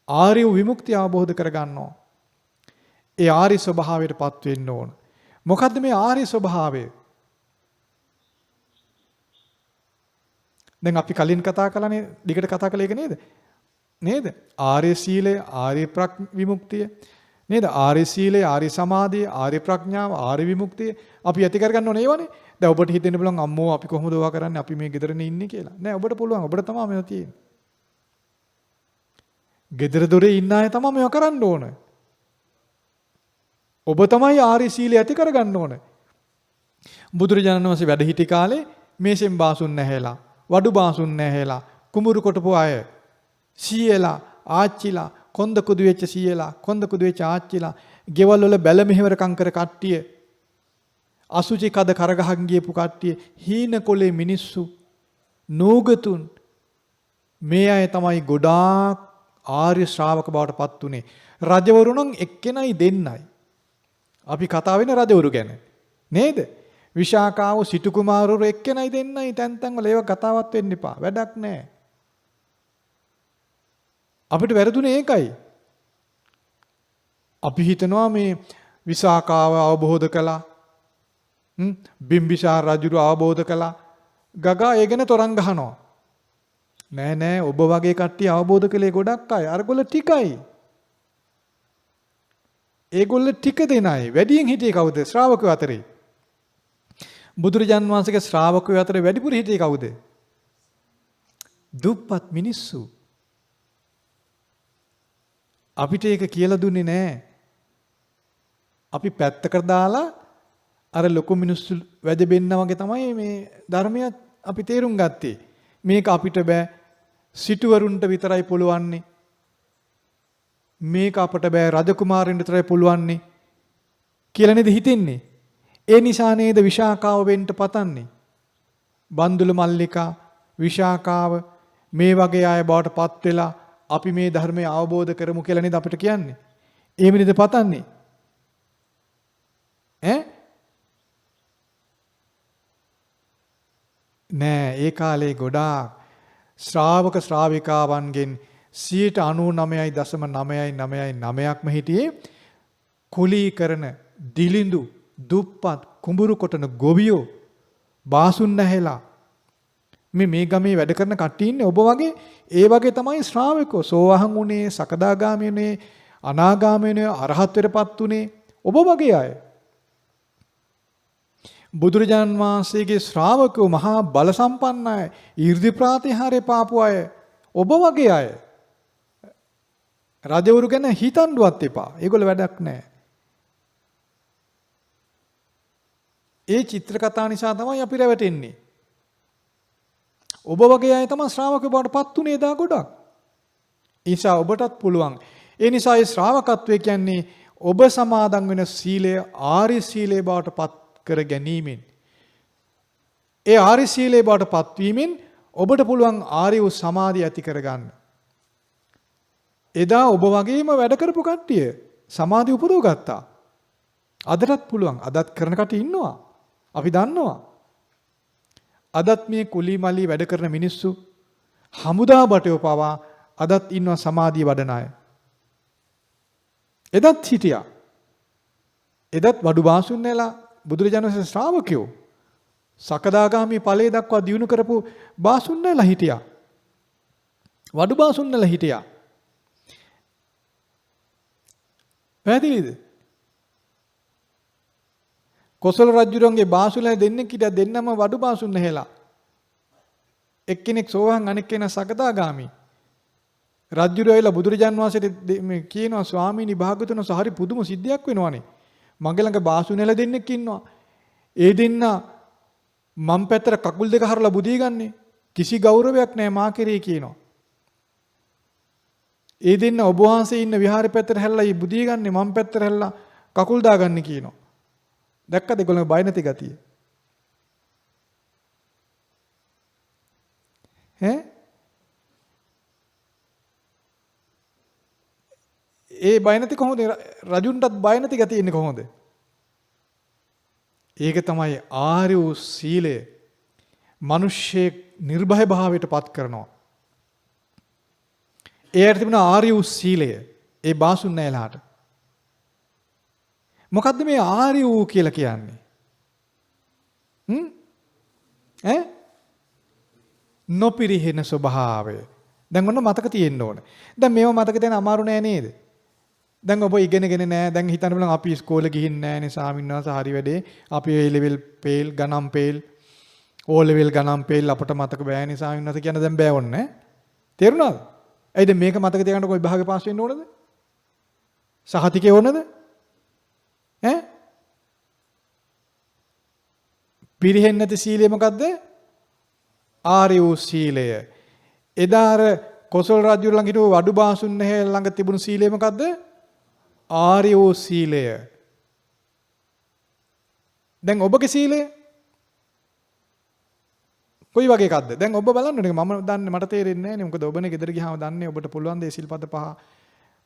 ආර්ය විමුක්තිය අවබෝධ කරගන්නවා. ඒ ආර්ය ස්වභාවයටපත් වෙන්න ඕන. මොකද්ද මේ ආර්ය ස්වභාවය? දැන් අපි කලින් කතා කළානේ, දිගට කතා කළේ ඒක නේද? නේද? ආර්ය සීලය, ආර්ය විමුක්තිය, නේද? ආර්ය සීලය, ආර්ය සමාධිය, ආර්ය ප්‍රඥාව, ආර්ය විමුක්තිය අපි ඇති කරගන්න ඕනේ ඒවනේ. දැන් ඔබට හිතෙන්න පුළුවන් අම්මෝ අපි කොහොමද ඔවා කරන්නේ? අපි මේ ගෙදරනේ ඉන්නේ කියලා. නෑ ඔබට පුළුවන්. ඔබට තමයි මේවා තියෙන්නේ. ගෙදර දොරේ ඉන්න අය තමයි මේවා කරන්න ඕන. ඔබ තමයි ආර්ය සීලය ඇති කරගන්න ඕන. බුදුරජාණන් වහන්සේ වැඩ සිටි කාලේ මේසෙන් බාසුන් නැහැලා, වඩු බාසුන් නැහැලා, කුඹුරු කොටපු අය, සීයලා, ආච්චිලා, කොන්ද කුදු වෙච්ච සීයලා, කොන්ද කුදු වෙච්ච ආච්චිලා, ගෙවල් වල බැල මෙහෙවරකම් කර කට්ටිය, අසුචි කද කරගහන් ගියපු කට්ටිය, හීන කොලේ මිනිස්සු, නූගතුන්, මේ අය තමයි ගොඩාක් ආර්ය ශ්‍රාවක බවට පත් උනේ. රජවරු නම් එක්කෙනයි දෙන්නයි. අපි කතා වෙන රජවරු ගැන නේද? විශාකාව සිටු කුමාරවරු එක්කෙනයි දෙන්නයි. තැන් තැන් වල ඒව කතාවක් වෙන්න එපා. වැඩක් නැහැ. අපිට වැරදුනේ ඒකයි. අපි හිතනවා මේ විසාකාව අවබෝධ කළා, බිම්බිසාර රජුව අවබෝධ කළා, ගගා ඒ ගැන තරංග ගහනවා. නෑ නෑ, ඔබ වගේ කට්ටිය අවබෝධ කළේ ගොඩක් අය. අරගොල්ල ටිකයි. ඒගොල්ල ටික දෙනයි. වැඩියෙන් හිටියේ කවුද? ශ්‍රාවකයෝ අතරේ. බුදුරජාන් වහන්සේගේ ශ්‍රාවකයෝ අතරේ වැඩිපුර හිටියේ කවුද? දුප්පත් මිනිස්සු. අපිට ඒක කියලා දුන්නේ නෑ. අපි පැත්තකට දාලා අර ලොකු මිනිස්සු වැජබෙන්න වගේ තමයි මේ ධර්මය අපි තේරුම් ගත්තේ. මේක අපිට බෑ. සිටුවරුන්ට විතරයි පුළුවන්නේ. මේක අපට බෑ රජකුමාරයන්ට විතරයි පුළුවන්නේ කියලා නේද හිතෙන්නේ. ඒ නිසා නේද විශාකාව වෙන්න පතන්නේ. බන්දුල මල්ලිකා විශාකාව මේ වගේ අය බවට පත් වෙලා අපි මේ ධර්මය අවබෝධ කරමු කියලා නේද අපිට කියන්නේ. එහෙම නේද පතන්නේ? නෑ ඒ කාලේ ගොඩාක් ශ්‍රාවක ශ්‍රාවිකාවන්ගෙන් 99.999%ක්ම හිටියේ කුලී කරන දිලිඳු දුප්පත් කුඹුරු කොටන ගොවියෝ බාසුන් නැහැලා මේ ගමේ වැඩ කරන කට්ටිය ඉන්නේ ඔබ වගේ ඒ වගේ තමයි ශ්‍රාවකෝ සෝවහන් උනේ සකදාගාමී උනේ අනාගාමී උනේ අරහත්ත්වයටපත් උනේ ඔබ වගේ අය බුදුරජාන් වහන්සේගේ ශ්‍රාවකෝ මහා බල සම්පන්න අය ඊර්ධි ප්‍රාතිහාර්ය පාපු අය ඔබ වගේ අය රජවරු ගැන හිතන්නවත් එපා ඒගොල්ල වැඩක් නැහැ ඒ චිත්‍ර කතා නිසා තමයි අපි රැවටෙන්නේ ඔබ වගේ අය තමයි ශ්‍රාවකයෝ බවට පත් උනේ දා ගොඩක්. ඒ නිසා ඔබටත් පුළුවන්. ඒ නිසා මේ ශ්‍රාවකත්වය කියන්නේ ඔබ සමාදන් වෙන සීලය ආර්ය සීලය බවට පත් කර ගැනීමෙන්. ඒ ආර්ය සීලය බවට පත්වීමෙන් ඔබට පුළුවන් ආර්ය වූ සමාධිය ඇති කරගන්න. එදා ඔබ වගේම වැඩ කරපු කට්ටිය සමාධිය උපදව ගත්තා. අදටත් පුළුවන්. අදත් කරන කට්ටිය ඉන්නවා. අපි දන්නවා. අදත් මේ කුලිමලි වැඩ කරන මිනිස්සු හමුදා බටයෝ පවා අදත් ඉන්නවා සමාධිය වඩන අය. එදත් හිටියා. එදත් වඩු බාසුන් නැලා බුදුරජාණන් වහන්සේ ශ්‍රාවකයෝ සකදාගාමී ඵලයේ දක්වා දියුණු කරපු බාසුන් නැලා හිටියා. වඩු බාසුන් නැලා හිටියා. පැහැදිලිද? කොසල් රජුරන්ගේ බාසුලා දෙන්නෙක් හිටියා දෙන්නම වඩු බාසුන් නැහැලා. එක්කෙනෙක් සෝවාන් අනෙක් කෙනා සකදාගාමි. රජුර ඇවිල්ලා බුදුරජාන් වහන්සේට කියනවා ස්වාමීනි භාග්‍යවතුන් වහන්සේ හරි පුදුම සිද්ධියක් වෙනවානේ. මගේ ළඟ බාසුන් නැල දෙන්නෙක් ඉන්නවා. ඒ දෙන්න මම් පැත්තට කකුල් දෙක හරලා බුදිය ගන්නේ. කිසි ගෞරවයක් නැහැ මා කෙරේ කියනවා. ඒ දෙන්න ඔබ වහන්සේ ඉන්න විහාරෙ පැත්තට හැල්ලා බුදිය ගන්නේ මම් පැත්තට හැල්ලා කකුල් දාගන්නේ කියනවා. දැක්කද ඒගොල්ලෝ බය නැති ගතිය? ඒ බය නැති කොහොමද රජුන්ටත් බය නැති ගතිය ඉන්නේ කොහොමද? ඒක තමයි ආර්ය වූ සීලය. මිනිස්සේ නිර්භය භාවයට පත් කරනවා. ඒකට තිබුණ ආර්ය වූ සීලය ඒ බාසුන් නැලාට. මොකද්ද මේ ආර්ය වූ කියලා කියන්නේ? නොපිරිහෙන ස්වභාවය. දැන් ඔන්න මතක තියෙන්න ඕන. දැන් මේව මතක තියන්න අමාරු නෑ නේද? දැන් ඔබ ඉගෙනගෙන නෑ. දැන් හිතන්න බලන්න අපි ඉස්කෝලේ ගිහින් නෑනේ ස්වාමීන් වහන්සේ හරි වැඩේ. අපි A level fail ගණන් fail O level ගණන් fail අපට මතක බෑනේ ස්වාමීන් වහන්සේ කියන දැන් බෑ ඕනේ. තේරුණාද? ඇයිද මේක මතක තියාගන්න කොයි විභාගේ පාස් වෙන්න ඕනද? සහතිකේ ඕනද? පිරිහෙන්නේ නැති සීලය මොකද්ද? ආර්ය වූ සීලය. එදා අර කොසල් රජු ළඟ හිටපු වඩු බාසුන් නැහැ ළඟ තිබුණු සීලය මොකද්ද? ආර්ය වූ සීලය. දැන් ඔබගේ සීලය කොයි වගේ එකක්ද? දැන් ඔබ බලන්න ඕනේ. මම දන්නේ මට තේරෙන්නේ නැහැ නේ. මොකද ඔබනේ ගෙදර ගියාම දන්නේ ඔබට පුළුවන් ද ඒ සිල්පද පහ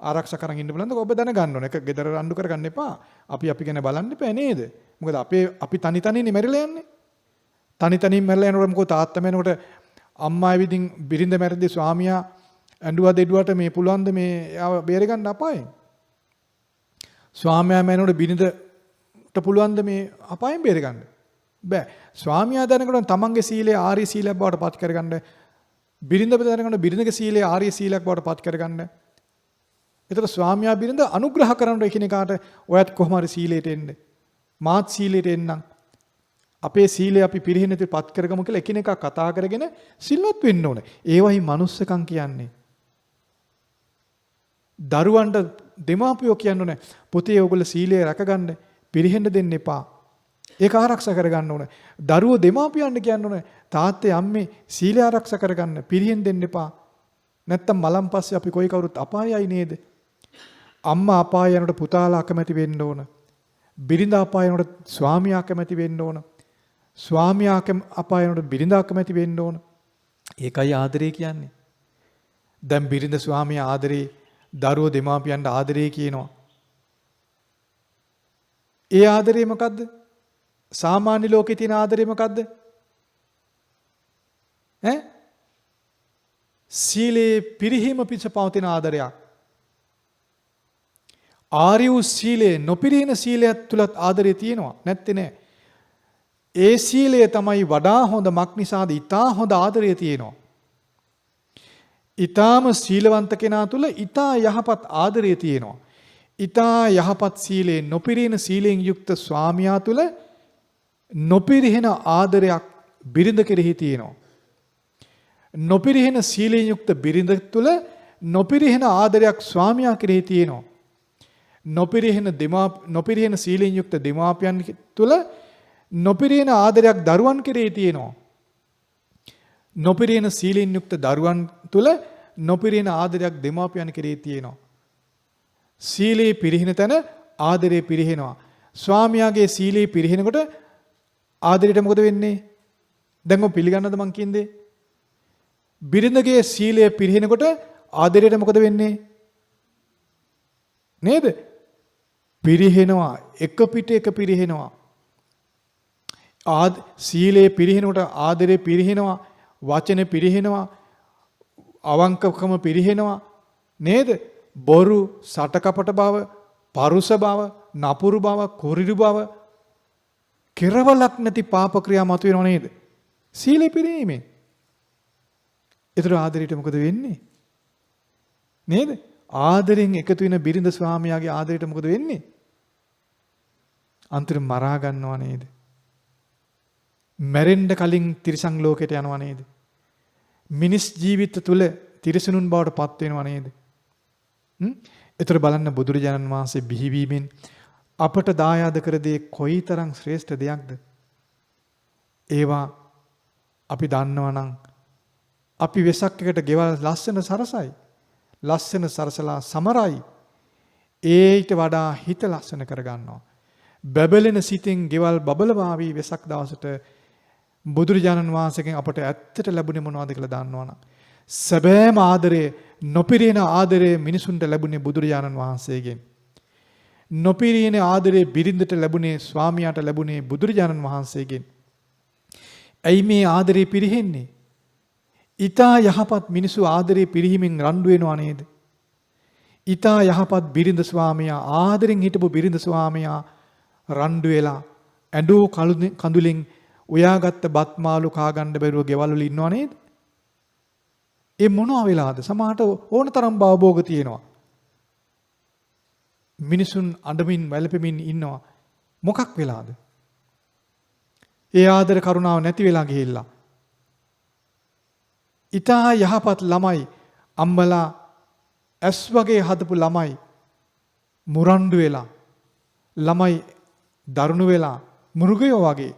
ආරක්ෂා කරන් ඉන්න බලන්න ඔබ දැනගන්න ඕනේ. එක ගෙදර රණ්ඩු කරගන්න එපා. අපි ගැන බලන්න එපා නේද? මොකද අපි තනි තනියනේ මැරිලා යන්නේ. තනි තනියෙන් මැරිලා යනකොට මොකද තාත්තා මැරෙනකොට අම්මා ඇවිදින් බිරිඳ මැරෙද්දී ස්වාමියා ඇඬුවා දෙඩුවට මේ පුළුවන් ද මේ යාව බේරගන්න අපායෙන්? ස්වාමියා මැරෙනකොට බිරිඳට පුළුවන් ද මේ අපායෙන් බේරගන්න? බෑ. ස්වාමියා දැනගන්න තමන්ගේ සීලය ආර්ය සීලයක් බවට පත් කරගන්න. බිරිඳ දැනගන්න බිරිඳගේ සීලය ආර්ය සීලයක් බවට පත් කරගන්න. ඒතර ස්වාමියා බිරිඳ අනුග්‍රහ කරන එකිනෙකාට ඔයත් කොහොම හරි සීලයට එන්න. මාත් සීලයට එන්නම්. අපේ සීලය අපි පිරිහෙන තේ පත් කරගමු කියලා එකිනෙකා කතා කරගෙන සිල්වත් වෙන්න ඕනේ. ඒවයි මනුස්සකම් කියන්නේ. දරුවන්ට දෙමාපියෝ කියන්නේ පුතේ ඔයගොල්ලෝ සීලය රැකගන්න, පිරිහෙන්න දෙන්න එපා. ඒක ආරක්ෂා කරගන්න ඕනේ. දරුවෝ දෙමාපියන්ට කියන්නේ තාත්තේ අම්මේ සීලය ආරක්ෂා කරගන්න, පිරිහෙන්න දෙන්න එපා. නැත්තම් මලන් පස්සේ අපි කොයි කවුරුත් අපායයි නේද? අම්මා අපාය යනකොට පුතාලා අකමැති වෙන්න ඕන. බිරිඳ අපාය යනකොට ස්වාමියා අකමැති වෙන්න ඕන. ස්වාමියා අපාය යනකොට බිරිඳ අකමැති වෙන්න ඕන. ඒකයි ආදරය කියන්නේ. දැන් බිරිඳ ස්වාමියා ආදරේ, දරුවෝ දෙමාපියන්ට ආදරේ කියනවා. ඒ ආදරේ මොකද්ද? සාමාන්‍ය ලෝකේ තියෙන ආදරේ මොකද්ද? සීලේ පිරිහීම පිණිස පවතින ආදරයක්. ආර්ය වූ සීලේ නොපිරින සීලයක් තුලත් ආදරය තියෙනවා. නැත්තේ නෑ. ඒ සීලය තමයි වඩා හොඳ මක් නිසාද ඊටා හොඳ ආදරය තියෙනවා. ඊටාම සීලවන්ත කෙනා තුල ඊටා යහපත් ආදරය තියෙනවා. ඊටා යහපත් සීලේ නොපිරින සීලෙන් යුක්ත ස්වාමියා තුල නොපිරිහෙන ආදරයක් බිරිඳ කෙරෙහි තියෙනවා. නොපිරිහෙන සීලෙන් යුක්ත බිරිඳ තුල නොපිරිහෙන ආදරයක් ස්වාමියා කෙරෙහි තියෙනවා. නොපිරිහෙන සීලෙන් යුක්ත දෙමාපියන් තුල නොපිරිහෙන ආදරයක් දරුවන් කෙරෙහි තියෙනවා. නොපිරිහෙන සීලෙන් යුක්ත දරුවන් තුල නොපිරිහෙන ආදරයක් දෙමාපියන් කෙරෙහි තියෙනවා. සීලේ පිරිහෙන තැන ආදරේ පිරිහෙනවා. ස්වාමියාගේ සීලේ පිරිහෙනකොට ආදරයට මොකද වෙන්නේ? දැන් ඔය පිළිගන්නද මං කියන්නේ? බිරිඳගේ සීලය පිරිහෙනකොට ආදරයට මොකද වෙන්නේ? නේද? පිරිහෙනවා. එක පිට එක පිරිහෙනවා. සීලේ පිරිහෙනකොට ආදරේ පිරිහෙනවා. වචනේ පිරිහෙනවා. අවංකකම පිරිහෙනවා. නේද? බොරු, සටකපට බව, පරුස බව, නපුරු බව, කුරිරු බව, කෙරවලක් නැති පාප ක්‍රියා මතුවෙනව නේද? සීලේ පිරීමෙන්. ඒතර ආදරයට මොකද වෙන්නේ? නේද? ආදරෙන් එකතු වෙන බිරිඳ ස්වාමියාගේ ආදරයට මොකද වෙන්නේ? අන්තිම මරා ගන්නවා නේද? මැරෙන්න කලින් තිරිසන් ලෝකයට යනවා නේද? මිනිස් ජීවිත තුල තිරිසනුන් බවට පත් වෙනවා නේද? ඒතර බලන්න බුදුරජාණන් වහන්සේ බිහිවීමෙන් අපට දායාද කර දේ කොයිතරම් ශ්‍රේෂ්ඨ දෙයක්ද? ඒවා අපි දන්නවා නම් අපි වෙසක් එකට ගෙවල් ලස්සන සරසයි. ලස්සන සරසලා සමරයි. ඒට වඩා හිත ලස්සන කරගන්නවා. බබලෙන සිතෙන් ගෙවල් බබලවාවි වෙසක් දවසට බුදුරජාණන් වහන්සේගෙන් අපට ඇත්තට ලැබුණේ මොනවද කියලා දන්නවනම් සැබෑම ආදරය, නොපිරින ආදරය මිනිසුන්ට ලැබුණේ බුදුරජාණන් වහන්සේගෙන්. නොපිරින ආදරය බිරිඳට ලැබුණේ, ස්වාමියාට ලැබුණේ බුදුරජාණන් වහන්සේගෙන්. ඇයි මේ ආදරේ පිරිහෙන්නේ? ඊතා යහපත් මිනිසු ආදරේ පිරිහීමෙන් රණ්ඩු වෙනවා නේද? ඊතා යහපත් බිරිඳ ස්වාමියා, ආදරෙන් හිටපු බිරිඳ ස්වාමියා රණ්ඩු වෙලා ඇඬු කඳුලෙන් උයාගත්ත බත් මාළු කා ගන්න බැරුව ගෙවල් වල ඉන්නව නේද? ඒ මොනවා වෙලාද? සමහරට ඕන තරම් භවභෝග තියෙනවා. මිනිසුන් අඬමින් වැළපෙමින් ඉන්නවා. මොකක් වෙලාද? ඒ ආදර කරුණාව නැති වෙලා ගිහිල්ලා. ඊටා යහපත් ළමයි, අම්මලා ඇස් වගේ හදපු ළමයි මුරණ්ඩු වෙලා, ළමයි දරුණු වෙලා, මෘගයෝ වගේ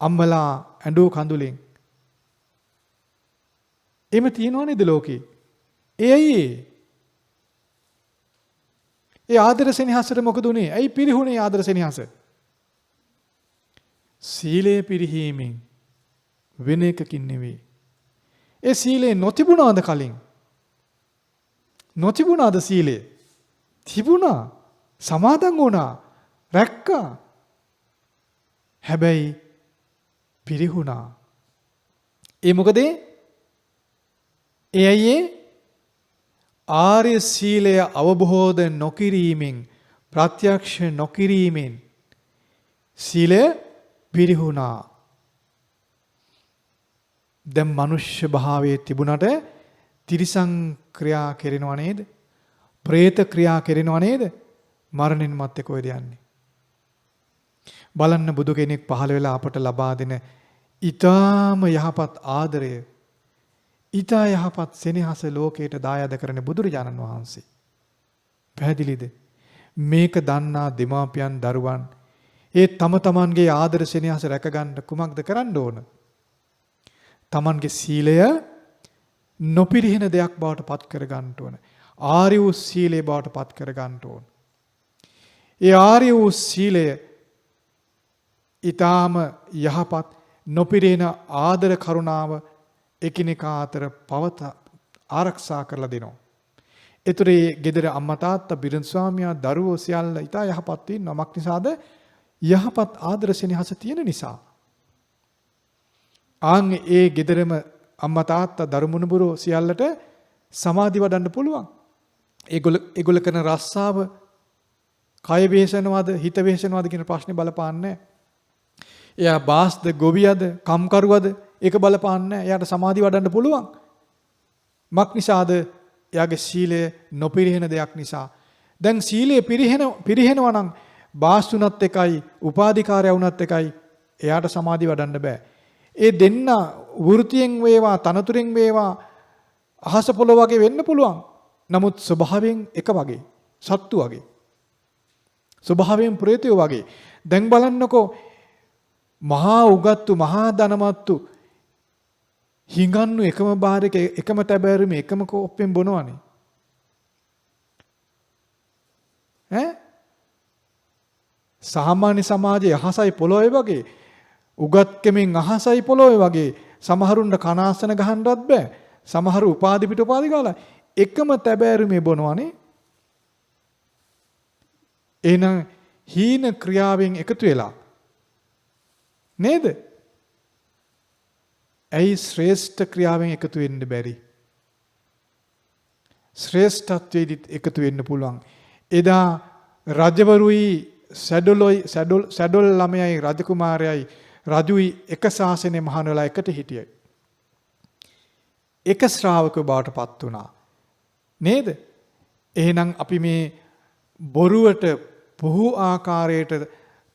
අම්මලා ඇඬෝ කඳුලෙන්. එමෙ තියනව නේද ලෝකේ? ඒ ආදර සෙනෙහසට මොකද උනේ? ඇයි පිරිහුනේ ආදර සෙනෙහස? සීලය පිරිහීමෙන්, වෙන එකකින් නෙවෙයි. ඒ සීලේ නොතිබුණාද කලින්? නොතිබුණාද සීලය? තිබුණා. සමාදන් වුණා. රැක්කා. හැබැයි පිරිහුණා. ඒ මොකද? ඒ අයියේ ආර්ය සීලය අවබෝධ නොකිරීමෙන්, ප්‍රත්‍යක්ෂ නොකිරීමෙන් සීලය පිරිහුණා. දැන් මනුෂ්‍ය භාවයේ තිබුණට තිරිසන් ක්‍රියා කෙරෙනව නේද? പ്രേත ක්‍රියා කෙරෙනව නේද? මරණින් මත්තේ කොහෙද යන්නේ? බලන්න බුදු කෙනෙක් පහළ වෙලා අපට ලබා දෙන ඊටාම යහපත් ආදරය, ඊටා යහපත් සෙනෙහස ලෝකයට දායාද කරන බුදුරජාණන් වහන්සේ. පැහැදිලිද? මේක දන්නා දෙමාපියන් දරුවන් ඒ තම තමන්ගේ ආදර සෙනෙහස රැකගන්න කුමක්ද කරන්න ඕන? තමන්ගේ සීලය නොපිරිහෙන දෙයක් බවට පත් කර ගන්න ඕන. ආර්ය වූ සීලය බවට පත් කර ගන්න ඕන. ඒ ආර්ය වූ සීලය ඊටාම යහපත් නොපිරිහෙන ආදර කරුණාව එකිනෙකා අතර පවත ආරක්ෂා කරලා දෙනවා. ඒතරේ ගෙදර අම්මා තාත්තා බිරිඳ ස්වාමියා දරුවෝ සියල්ල ඊටා යහපත් වෙනවා. මක් නිසාද? යහපත් ආදර සෙනෙහස තියෙන නිසා. ආන් ඒ ගෙදරම අම්මා තාත්තා දරු මුණුබුරෝ සියල්ලට සමාධි වඩන්න පුළුවන්. ඒගොල්ල කරන රස්සාව කය වේසනවද හිත වේසනවද කියන ප්‍රශ්නේ බලපාන්නේ. එයා බාස්ද ගොවියද කම්කරුවද ඒක බලපාන්නේ. එයාට සමාධි වඩන්න පුළුවන්. මක් නිසාද? එයාගේ සීලය නොපිරිහෙන දෙයක් නිසා. දැන් සීලය පිරිහෙනවා නම් බාස්තුනත් එකයි උපාධිකාරයා වුණත් එකයි එයාට සමාධි වඩන්න බෑ. ඒ දෙන්න වෘතියෙන් වේවා තනතුරෙන් වේවා අහස පොළොව වගේ වෙන්න පුළුවන්. නමුත් ස්වභාවයෙන් එක වගේ සත්තු වගේ. ස්වභාවයෙන් ප්‍රේතයෝ වගේ. දැන් බලන්නකෝ මහා උගත්තු මහා ධනවත්තු හිඟන්නු එකම බාරක එකම තැබෑරුමේ එකම කෝප්පෙන් බොනවනේ. සාමාන්‍ය සමාජයේ අහසයි පොළොවේ වගේ උගත්කමින් අහසයි පොළොවේ වගේ සමහරුන්ට කනාසන ගහන්නවත් බෑ. සමහරු උපාධි පිට උපාධි ගාලා එකම තැබෑරුමේ බොනවනේ. එහෙනම් හීන ක්‍රියාවෙන් එකතු වෙලා නේද? ඇයි ශ්‍රේෂ්ඨ ක්‍රියාවෙන් එකතු වෙන්න බැරි? ශ්‍රේෂ්ඨත්වයේදීත් එකතු වෙන්න පුළුවන්. එදා රජවරුයි සැඩොල් ළමයයි රජකුමාරයයි රජුයි එක ශාසනයේ මහාන වෙලා එකට හිටියයි. එක ශ්‍රාවක බවට පත් වුණා. නේද? එහෙනම් අපි මේ බොරුවට පුහු ආකාරයට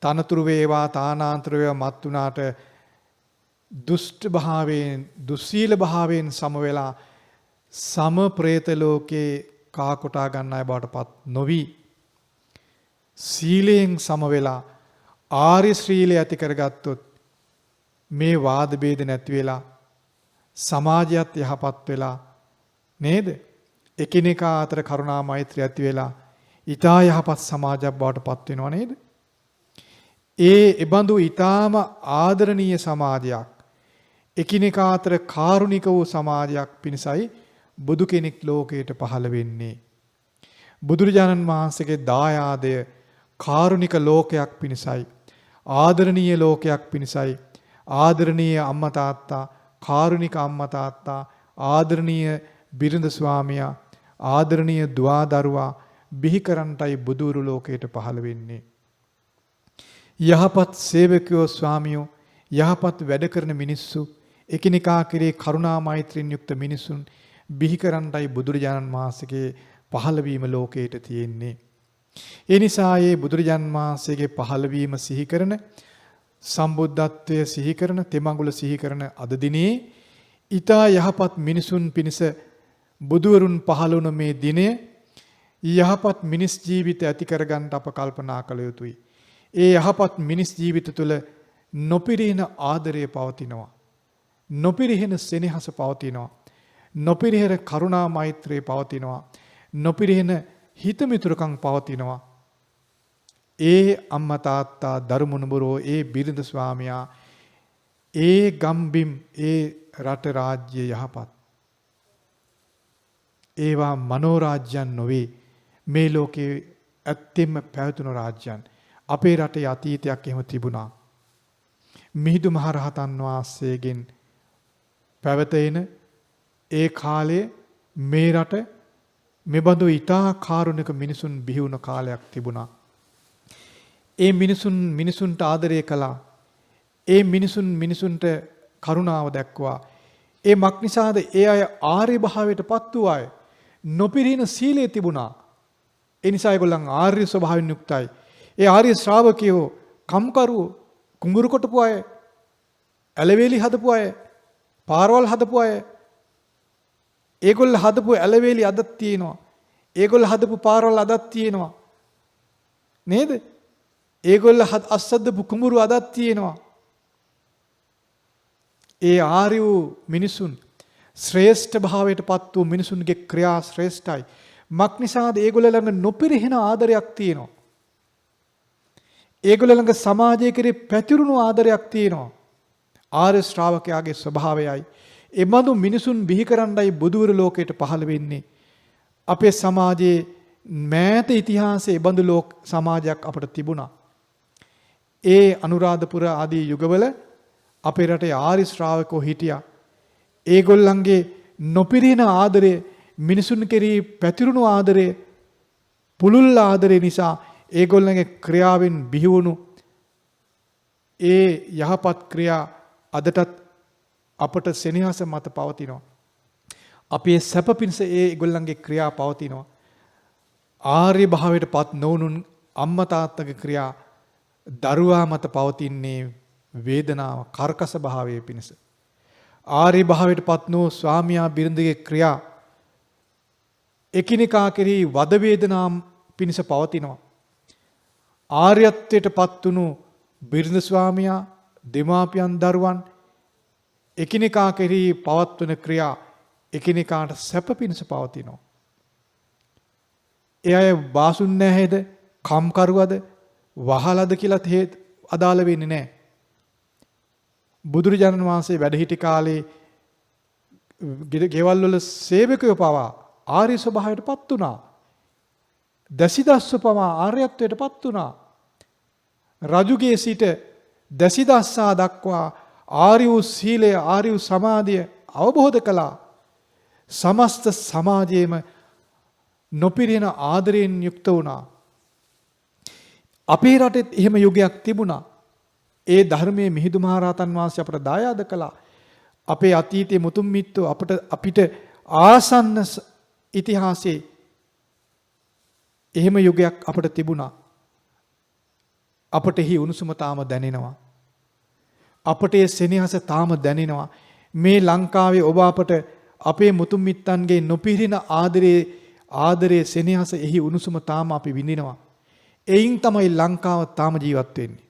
තනතුරු වේවා තානාන්තර වේවා මත් වුණාට දුෂ්ට භාවයෙන් දුස්සීල භාවයෙන් සම වෙලා සම പ്രേත ලෝකේ කා කොටා ගන්න අය බවට පත් නොවි සීලයෙන් සම වෙලා ආර්ය ශ්‍රීලය ඇති කරගත්තොත් මේ වාද ભેද නැති වෙලා සමාජයත් යහපත් වෙලා නේද? එකිනෙකා අතර කරුණා මෛත්‍රිය ඇති වෙලා ඊටා යහපත් සමාජයක් බවට පත් වෙනවා නේද? ඒබඳු ඊටාම ආදරණීය සමාජයක් එකිනෙකා අතර කාරුණික වූ සමාජයක් පිණිසයි බුදු කෙනෙක් ලෝකයට පහළ වෙන්නේ. බුදුරජාණන් වහන්සේගේ දායාදය කාරුණික ලෝකයක් පිණිසයි ආදරණීය ලෝකයක් පිණිසයි ආදරණීය අම්මා තාත්තා කාරුණික අම්මා තාත්තා ආදරණීය බිරිඳ ස්වාමියා ආදරණීය දුවා දරුවා බිහි කරන්ටයි බුදුරු ලෝකයට පහළ වෙන්නේ. යහපත් සේවකයෝ ස්වාමියෝ යහපත් වැඩ කරන මිනිස්සු එකිනෙකා කෙරේ කරුණා මෛත්‍රියෙන් යුක්ත මිනිසුන් බිහි කරන්ටයි බුදුරජාණන් වහන්සේගේ පහළවීම ලෝකයට තියෙන්නේ. ඒ නිසා මේ බුදුරජාණන් වහන්සේගේ පහළවීම සිහි කරන සම්බුද්ධත්වයේ සිහි කරන තෙමඟුල සිහි කරන අද දිනේ ඊතා යහපත් මිනිසුන් පිණිස බුදුවරුන් පහළ වුණ මේ දිනය යහපත් මිනිස් ජීවිත ඇති කරගන්න අප කල්පනා කළ යුතුයි. ඒ යහපත් මිනිස් ජීවිත තුළ නොපිරිහෙන ආදරය පවතිනවා. නොපිරිහෙන සෙනෙහස පවතිනවා. නොපිරිහෙන කරුණා මෛත්‍රිය පවතිනවා. නොපිරිහෙන හිත මිතුරුකම් පවතිනවා. ඒ අම්මා තාත්තා දරු මුණුබුරෝ ඒ බිරිඳ ස්වාමියා ඒ ගම්බිම් ඒ රට රාජ්‍ය යහපත් ඒවා මනෝරාජ්‍යයන් නොවේ. මේ ලෝකේ ඇත්තෙන්ම පැවතුණු රාජ්‍යයන්. අපේ රටේ අතීතයක් එහෙම තිබුණා. මිහිඳු මහරහතන් වහන්සේගෙන් පැවතෙන ඒ කාලයේ මේ රට මෙබඳු ඊටා කාරුණික මිනිසුන් බිහි වුණ කාලයක් තිබුණා. ඒ මිනිසුන්ට ආදරය කළා. ඒ මිනිසුන්ට කරුණාව දැක්වුවා. ඒ මක් නිසාද ඒ අය ආර්ය භාවයට පත් වූ අය. නොපිරින සීලය තිබුණා. ඒ නිසා ඒගොල්ලන් ආර්ය ස්වභාවයෙන් යුක්තයි. ඒ ආර්ය ශ්‍රාවකයෝ කම්කරුවෝ කුඹුරු කොටපු අය, ඇලවේලි හදපු අය, පාරවල් හදපු අය. ඒගොල්ල හදපු ඇලවේලි අදත් තියෙනවා. ඒගොල්ලෝ හදපු පාරවල් අදත් තියෙනවා. නේද? ඒගොල්ලෝ අස්සද්දපු කුඹුරු අදත් තියෙනවා. ඒ ආර්ය වූ මිනිසුන් ශ්‍රේෂ්ඨ භාවයට පත් වූ මිනිසුන්ගේ ක්‍රියා ශ්‍රේෂ්ඨයි. මක් නිසාද ඒගොල්ලෝ ළඟ නොපිරිහෙන ආදරයක් තියෙනවා. ඒගොල්ලෝ ළඟ සමාජයේ කෙරේ පැතිරුණු ආදරයක් තියෙනවා. ආර්ය ශ්‍රාවකයාගේ ස්වභාවයයි. එබඳු මිනිසුන් බිහි කරන්නයි බුදුවර ලෝකයට පහළ වෙන්නේ. අපේ සමාජයේ මෑත ඉතිහාසයේ එබඳු සමාජයක් අපට තිබුණා. ඒ අනුරාධපුර ආදී යුගවල අපේ රටේ ආර්ය ශ්‍රාවකෝ හිටියා. ඒගොල්ලන්ගේ නොපිරින ආදරය, මිනිසුන් කෙරෙහි පැතිරුණු ආදරය, පුළුල් ආදරය නිසා ඒගොල්ලන්ගේ ක්‍රියාවෙන් බිහිවුණු ඒ යහපත් ක්‍රියා අදටත් අපට සෙනෙහස මත පවතිනවා. අපේ සැප පිණිස ඒගොල්ලන්ගේ ක්‍රියා පවතිනවා. ආර්ය භාවයට පත් නොවුණුන් අම්මා තාත්තගේ ක්‍රියා දරුවා මත පවතින්නේ වේදනාව කර්කස භාවයේ පිණිස. ආර්ය භාවයට පත් නොවූ ස්වාමියා බිරිඳගේ ක්‍රියා එකිනෙකා කෙරෙහි වද වේදනා පිණිස පවතිනවා. ආර්යත්වයට පත් වුණු බිරිඳ ස්වාමියා දෙමාපියන් දරුවන් එකිනෙකා කෙරෙහි පවත්වන ක්‍රියා එකිනෙකාට සැප පිණිස පවතිනවා. ඒ අය බාසුන් නැහැද, කම්කරුවද, වහලද කියලා හේත් අදාළ වෙන්නේ නැහැ. බුදුරජාණන් වහන්සේ වැඩ සිටි කාලේ ගෙවල් වල සේවකයෝ පවා ආර්ය ස්වභාවයට පත් වුණා. දසිදස්ස පවා ආර්යත්වයට පත් වුණා. රජුගේ සිට දසිදස්සා දක්වා ආර්ය වූ සීලය, ආර්ය වූ සමාධිය අවබෝධ කළා. සමස්ත සමාජයේම නොපිරින ආදරයෙන් යුක්ත වුණා. අපේ රටෙත් එහෙම යුගයක් තිබුණා. ඒ ධර්මයේ මිහිඳු මහරහතන් වහන්සේ අපට දායාද කළා. අපේ අතීතයේ මුතුන් මිත්තෝ අපිට ආසන්න ඉතිහාසයේ එහෙම යුගයක් අපට තිබුණා. අපට එහි උණුසුම තාම දැනෙනවා. අපට ඒ සෙනෙහස තාම දැනෙනවා. මේ ලංකාවේ ඔබ අපට අපේ මුතුන් මිත්තන්ගේ නොපිරින ආදරයේ සෙනෙහස එහි උණුසුම තාම අපි විඳිනවා. එයින් තමයි ලංකාව තාම ජීවත් වෙන්නේ.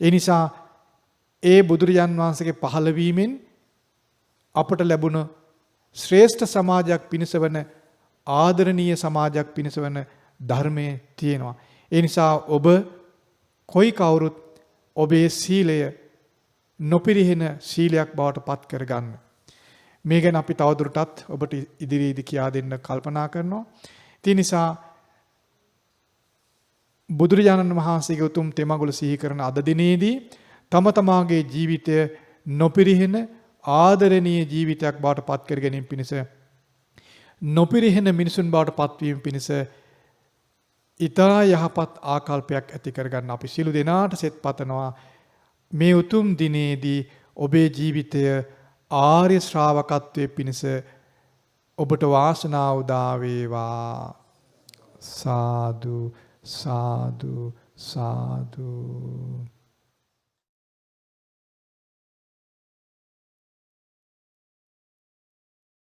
ඒ නිසා ඒ බුදුරජාන් වහන්සේගේ පහළවීමෙන් අපට ලැබුණ ශ්‍රේෂ්ඨ සමාජයක් පිණිසවන ආදරණීය සමාජයක් පිණිසවන ධර්මයේ තියෙනවා. ඒ නිසා ඔබ කොයි කවුරුත් ඔබේ සීලය නොපිරිහෙන සීලයක් බවට පත් කරගන්න. මේ ගැන අපි තවදුරටත් ඔබට ඉදිරියේදී කියා දෙන්න කල්පනා කරනවා. ඒ නිසා බුදුරජාණන් වහන්සේගේ උතුම් තෙමඟුල සිහි කරන අද දිනේදී තම තමාගේ ජීවිතය නොපිරිහෙන ආදරණීය ජීවිතයක් බවට පත් කර ගැනීම පිණිස, නොපිරිහෙන මිනිසුන් බවට පත්වීම පිණිස ඊතා යහපත් ආකල්පයක් ඇති කරගන්න අපි සියලු දෙනාට සෙත් පතනවා. මේ උතුම් දිනේදී ඔබේ ජීවිතය ආර්ය ශ්‍රාවකත්වයේ පිණිස ඔබට වාසනාව උදා වේවා. සාදු සාදු සාදු.